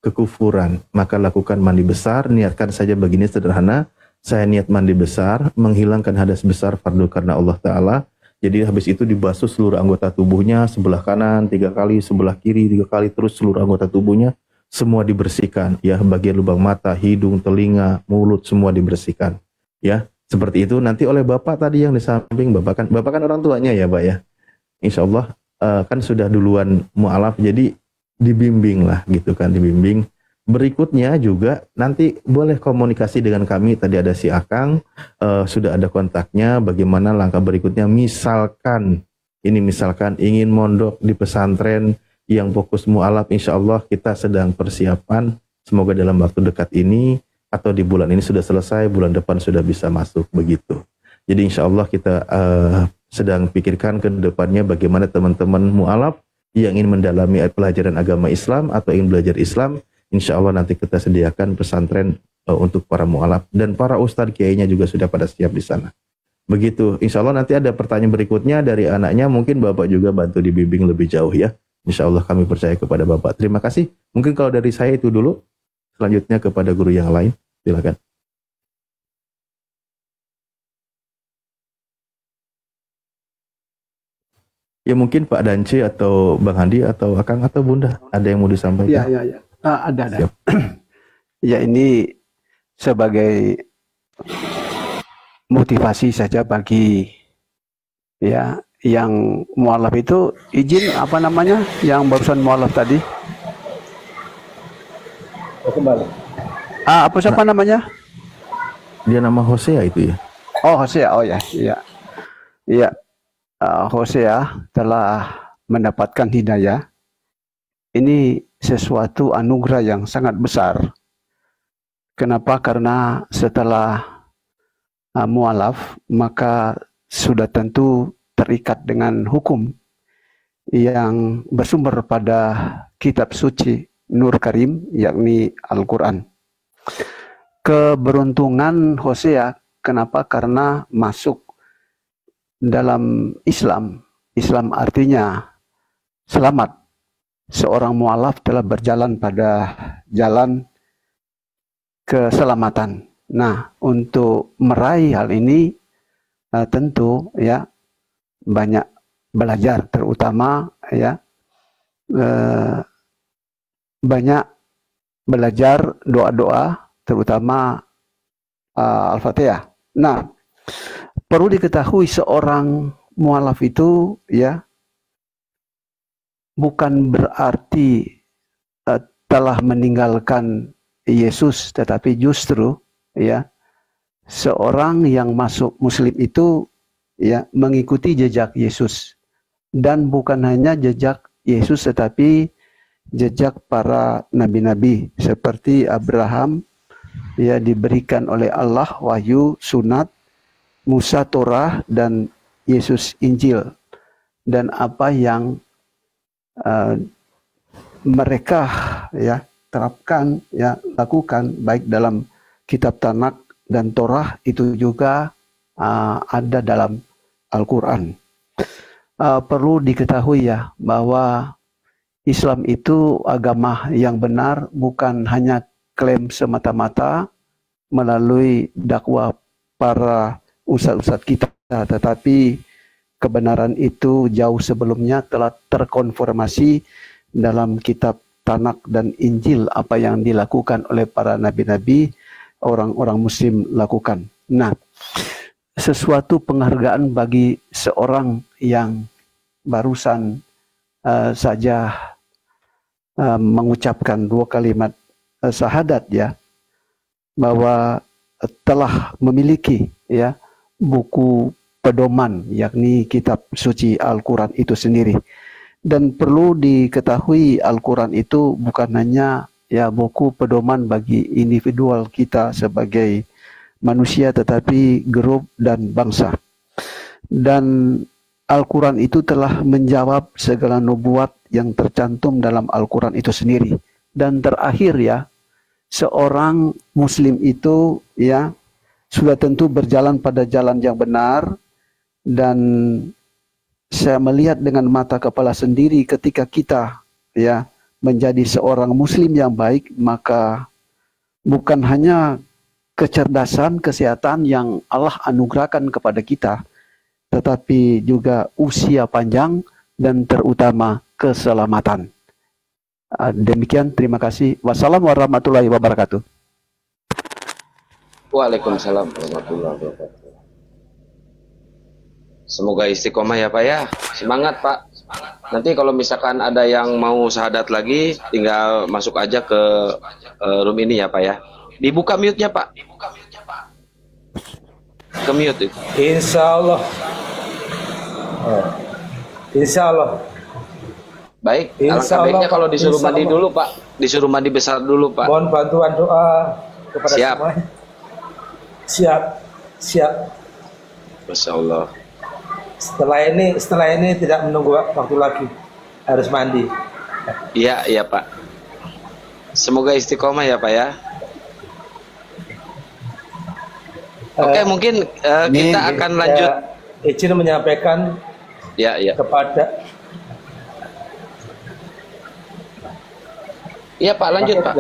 kekufuran, maka lakukan mandi besar, niatkan saja begini sederhana, saya niat mandi besar, menghilangkan hadas besar fardu karena Allah Ta'ala. Jadi habis itu dibasuh seluruh anggota tubuhnya, sebelah kanan 3 kali, sebelah kiri 3 kali, terus seluruh anggota tubuhnya semua dibersihkan, ya, bagian lubang mata, hidung, telinga, mulut semua dibersihkan, ya. Seperti itu nanti oleh bapak tadi yang di samping, bapak kan orang tuanya ya, Pak ya. Insya Allah kan sudah duluan mu'alaf, jadi dibimbing lah gitu kan, dibimbing. Berikutnya juga nanti boleh komunikasi dengan kami, tadi ada si Akang, sudah ada kontaknya, bagaimana langkah berikutnya, misalkan ingin mondok di pesantren yang fokus mu'alaf, insya Allah kita sedang persiapan, semoga dalam waktu dekat ini, atau di bulan ini sudah selesai, bulan depan sudah bisa masuk, begitu. Jadi insya Allah kita sedang pikirkan ke depannya bagaimana teman-teman mu'alaf yang ingin mendalami pelajaran agama Islam atau ingin belajar Islam, insya Allah nanti kita sediakan pesantren untuk para mu'alaf, dan para ustadz kiainya juga sudah pada siap di sana. Begitu, insya Allah nanti ada pertanyaan berikutnya dari anaknya, mungkin Bapak juga bantu dibimbing lebih jauh ya. Insya Allah kami percaya kepada Bapak. Terima kasih. Mungkin kalau dari saya itu dulu, selanjutnya kepada guru yang lain, silakan. Ya mungkin Pak Dance atau Bang Handi atau Akang atau Bunda, ada yang mau disampaikan? Ya. Ada. Ya, ini sebagai motivasi saja bagi ya yang mualaf itu, izin apa namanya yang barusan mualaf tadi? Kembali. Siapa namanya? Dia nama Hosea itu ya? Oh, Hosea. Oh ya, iya. Iya. Hosea telah mendapatkan hidayah. Ini sesuatu anugerah yang sangat besar. Kenapa? Karena setelah mualaf, maka sudah tentu terikat dengan hukum yang bersumber pada kitab suci Nur Karim, yakni Al-Quran. Keberuntungan Hosea, kenapa? Karena masuk dalam Islam. Islam artinya selamat. Seorang mualaf telah berjalan pada jalan keselamatan. Nah, untuk meraih hal ini tentu ya banyak belajar, terutama ya banyak belajar doa-doa, terutama Al-Fatihah. Nah, perlu diketahui seorang mualaf itu ya bukan berarti telah meninggalkan Yesus, tetapi justru ya seorang yang masuk Muslim itu ya mengikuti jejak Yesus, dan bukan hanya jejak Yesus tetapi jejak para nabi-nabi seperti Abraham ya diberikan oleh Allah wahyu, sunat, Musa Torah, dan Yesus Injil, dan apa yang mereka ya terapkan ya lakukan baik dalam kitab Tanak dan Torah itu juga ada dalam Al-Quran. Perlu diketahui ya bahwa Islam itu agama yang benar, bukan hanya klaim semata-mata melalui dakwah para ustadz-ustadz kita, tetapi kebenaran itu jauh sebelumnya telah terkonfirmasi dalam kitab Tanak dan Injil, apa yang dilakukan oleh para nabi-nabi, orang-orang muslim lakukan. Nah, sesuatu penghargaan bagi seorang yang barusan saja mengucapkan 2 kalimat syahadat ya, bahwa telah memiliki ya buku pedoman, yakni kitab suci Al-Quran itu sendiri. Dan perlu diketahui Al-Quran itu bukan hanya ya buku pedoman bagi individual kita sebagai manusia, tetapi grup dan bangsa. Dan Al-Quran itu telah menjawab segala nubuat yang tercantum dalam Al-Quran itu sendiri. Dan terakhir ya, seorang muslim itu ya sudah tentu berjalan pada jalan yang benar, dan saya melihat dengan mata kepala sendiri ketika kita ya menjadi seorang muslim yang baik, maka bukan hanya kecerdasan, kesehatan yang Allah anugerahkan kepada kita, tetapi juga usia panjang dan terutama keselamatan. Demikian, terima kasih. Wassalamualaikum warahmatullahi wabarakatuh. Waalaikumsalam warahmatullahi wabarakatuh. Semoga istiqomah ya Pak ya. Semangat Pak. Nanti kalau misalkan ada yang mau syahadat lagi, tinggal masuk aja ke room ini ya Pak ya. Dibuka mute-nya Pak. Ke mute itu. Insya Allah. Insya Allah. Baik, Insya alangkah baiknya Allah, kalau disuruh insya mandi Allah. dulu Pak. Disuruh mandi besar dulu Pak. Mohon bantuan doa kepada Siap. semuanya. Siap, siap. Masya Allah. Setelah ini tidak menunggu waktu lagi, harus mandi. Iya, iya Pak. Semoga istiqomah ya Pak ya. Oke, mungkin kita akan lanjut. Izin menyampaikan Ya, ya. kepada. Iya Pak, lanjut Pak.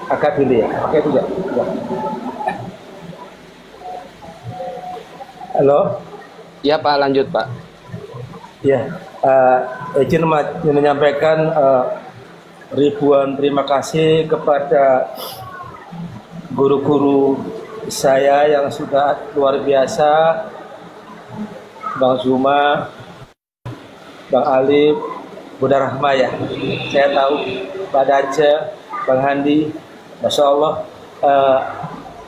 Agak dulu ya, pakai itu ya. Halo. Iya Pak, lanjut Pak. Ya, izin menyampaikan ribuan terima kasih kepada guru-guru saya yang sudah luar biasa, Bang Zuma, Bang Alif, Bunda Rahma ya. Saya tahu Pak Dace, Bang Handi, Masya Allah,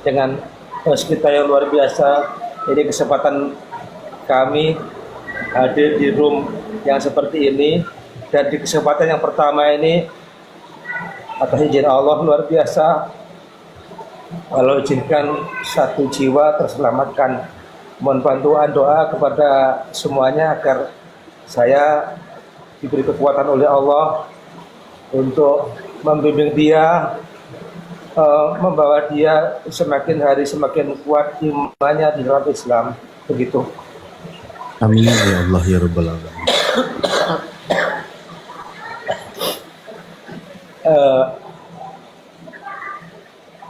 dengan host kita yang luar biasa, ini kesempatan kami hadir di room yang seperti ini, dan di kesempatan yang pertama ini atas izin Allah luar biasa, kalau izinkan satu jiwa terselamatkan. Mohon bantuan doa kepada semuanya agar saya diberi kekuatan oleh Allah untuk membimbing dia, membawa dia semakin hari semakin kuat imannya di dalam Islam. Begitu. Amin ya Allah ya Rabbal Alamin.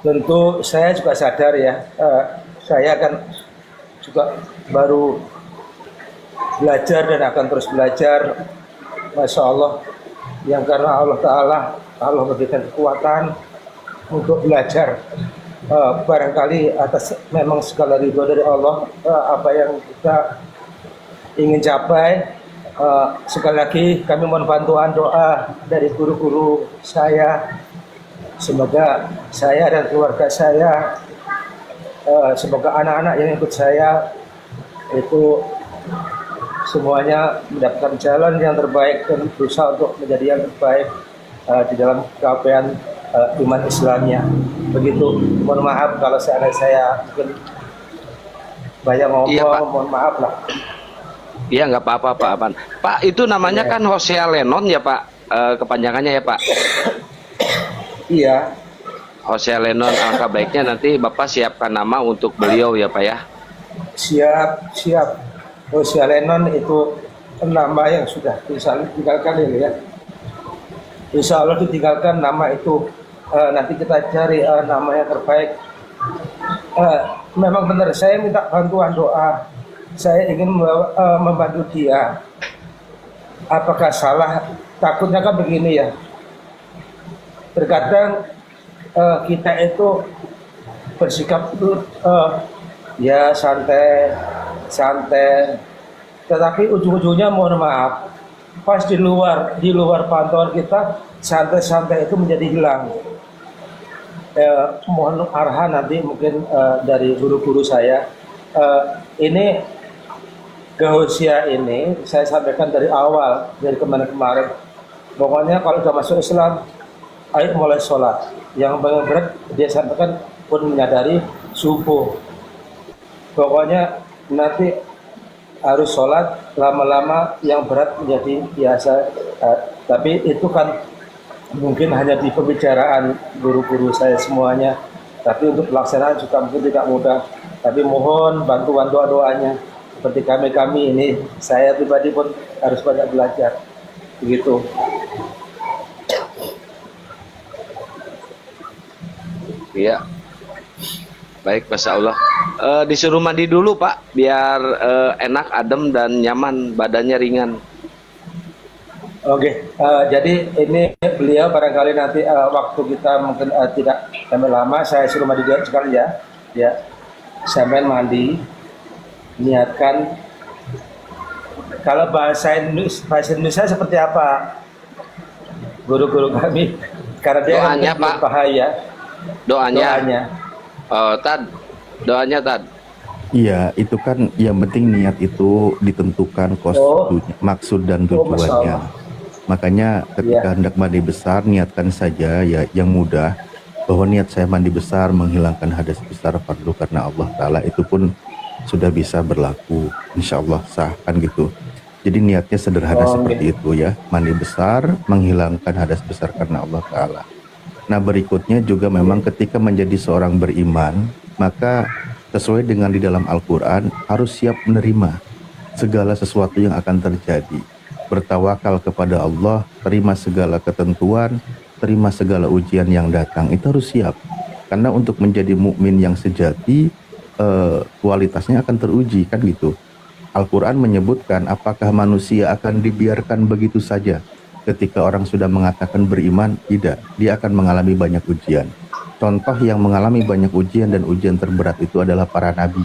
Tentu saya juga sadar ya, saya akan juga baru belajar dan akan terus belajar. Masya Allah, yang karena Allah memberikan kekuatan untuk belajar. Barangkali atas memang segala ridho dari Allah, apa yang kita ingin capai. Sekali lagi kami mohon bantuan doa dari guru-guru saya. Semoga saya dan keluarga saya, semoga anak-anak yang ikut saya itu semuanya mendapatkan jalan yang terbaik dan berusaha untuk menjadi yang terbaik di dalam capaian iman Islamnya. Begitu. Mohon maaf kalau saya mungkin banyak ngomong, Iya, Pak. mohon maaf lah. Iya nggak apa-apa Pak Apan. Pak itu namanya kan Hosea Lennon ya Pak, kepanjangannya ya Pak. Iya. Hosea Lennon, alangkah baiknya nanti Bapak siapkan nama untuk beliau ya Pak ya. Siap. Hosea Lennon itu nama yang sudah ditinggalkan ini ya. Insya Allah ditinggalkan nama itu. Nanti kita cari nama yang terbaik. Memang benar, saya minta bantuan doa. Saya ingin membantu dia. Apakah salah? Takutnya kan begini ya. Terkadang kita itu bersikap itu ya santai, tetapi ujung-ujungnya mohon maaf, pas di luar pantauan kita, santai-santai itu menjadi hilang. Mohon arahan nanti mungkin dari guru-guru saya. Ini Hosea ini saya sampaikan dari awal, dari kemarin. Pokoknya kalau sudah masuk Islam, ayo mulai sholat. Yang berat dia sampaikan pun menyadari subuh. Pokoknya nanti harus sholat, lama-lama yang berat menjadi biasa. Tapi itu kan mungkin hanya di pembicaraan guru-guru saya semuanya. Tapi untuk pelaksanaan juga mungkin tidak mudah. Tapi mohon bantuan doa-doanya. seperti kami ini, saya pribadi pun harus banyak belajar. Begitu. Iya. Baik, Masya Allah. Disuruh mandi dulu Pak, biar enak, adem, dan nyaman, badannya ringan. Oke, jadi ini beliau barangkali nanti waktu kita mungkin tidak sampai lama, saya suruh mandi dulu sekali ya. Ya, sampai mandi, niatkan. Kalau bahasa Indonesia seperti apa? Guru-guru kami, karena dia doanya Pak, bahaya. Doanya. Tad, doanya Tad. Iya, itu kan yang penting niat itu ditentukan maksud dan tujuannya. Makanya ketika hendak mandi besar, niatkan saja ya yang mudah, bahwa niat saya mandi besar menghilangkan hadas besar fardu karena Allah Ta'ala, itu pun sudah bisa berlaku, insya Allah sah kan gitu. Jadi niatnya sederhana seperti itu ya, mandi besar menghilangkan hadas besar karena Allah Ta'ala. Nah berikutnya juga memang ketika menjadi seorang beriman, maka sesuai dengan di dalam Al-Quran harus siap menerima segala sesuatu yang akan terjadi. Bertawakal kepada Allah, terima segala ketentuan, terima segala ujian yang datang, itu harus siap. Karena untuk menjadi mukmin yang sejati, kualitasnya akan teruji kan gitu. Al-Quran menyebutkan apakah manusia akan dibiarkan begitu saja. Ketika orang sudah mengatakan beriman, tidak, dia akan mengalami banyak ujian. Contoh yang mengalami banyak ujian dan ujian terberat itu adalah para nabi,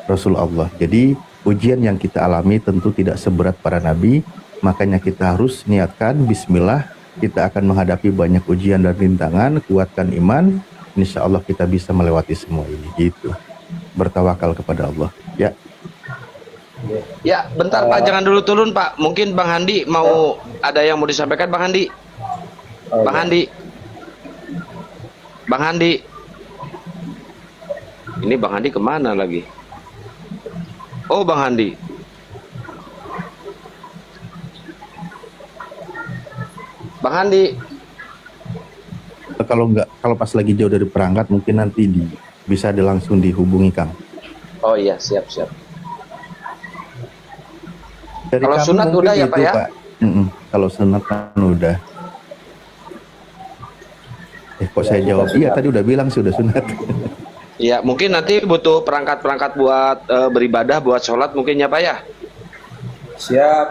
Rasul Allah. Jadi ujian yang kita alami tentu tidak seberat para nabi, makanya kita harus niatkan bismillah, kita akan menghadapi banyak ujian dan rintangan, kuatkan iman, insya Allah kita bisa melewati semua ini gitu. Bertawakal kepada Allah ya. Ya, bentar Pak, jangan dulu turun Pak. Mungkin Bang Handi mau ada yang mau disampaikan, Bang Handi. Bang Handi. Bang Handi. Ini Bang Handi kemana lagi? Oh, Bang Handi. Bang Handi. Kalau pas lagi jauh dari perangkat mungkin nanti bisa langsung dihubungi Kang. Oh iya, siap. Dari kalau sunat udah ya Pak ya? Kalau sunat kan udah. Kok saya jawab iya, tadi udah bilang sudah sunat. Iya, mungkin nanti butuh perangkat-perangkat buat beribadah, buat sholat mungkin ya Pak ya? Siap.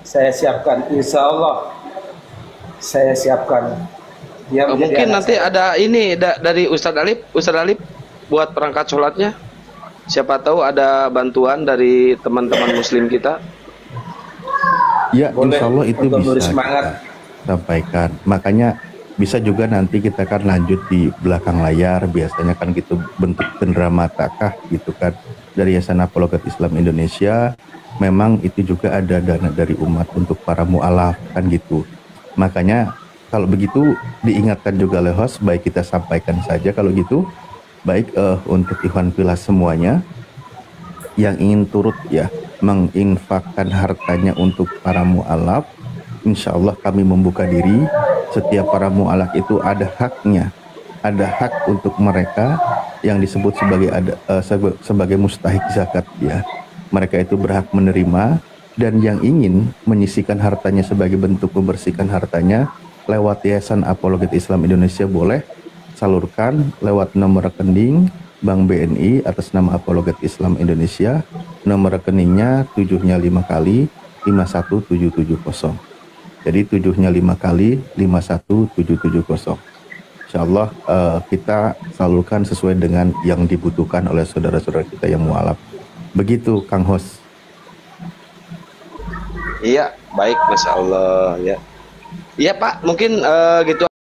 Saya siapkan, insya Allah. Saya siapkan. Mungkin nanti ada ini dari Ustadz Alip buat perangkat sholatnya. Siapa tahu ada bantuan dari teman-teman muslim kita. Ya, insya Allah itu bisa kita sampaikan. Makanya bisa juga nanti kita kan lanjut di belakang layar. Biasanya kan gitu bentuk cenderamata gitu kan. Dari Yayasan Apologet Islam Indonesia. Memang itu juga ada dana dari umat untuk para mu'alaf kan gitu. Makanya kalau begitu diingatkan juga oleh host, baik kita sampaikan saja kalau gitu. Baik untuk Ikhwan Fillah semuanya yang ingin turut ya menginfakkan hartanya untuk para mu'alaf, insya Allah kami membuka diri. Setiap para mu'alaf itu ada haknya, ada hak untuk mereka yang disebut sebagai mustahik zakat ya. Mereka itu berhak menerima, dan yang ingin menyisikan hartanya sebagai bentuk membersihkan hartanya lewat Yayasan Apologet Islam Indonesia boleh salurkan lewat nomor rekening Bank BNI atas nama Apologet Islam Indonesia. Nomor rekeningnya 7-nya 5 kali 51770. Jadi 7-nya 5 kali 51770. Insya Allah kita salurkan sesuai dengan yang dibutuhkan oleh saudara-saudara kita yang mualaf. Begitu Kang Hos. Iya, baik, Masya Allah ya. Iya Pak, mungkin gitu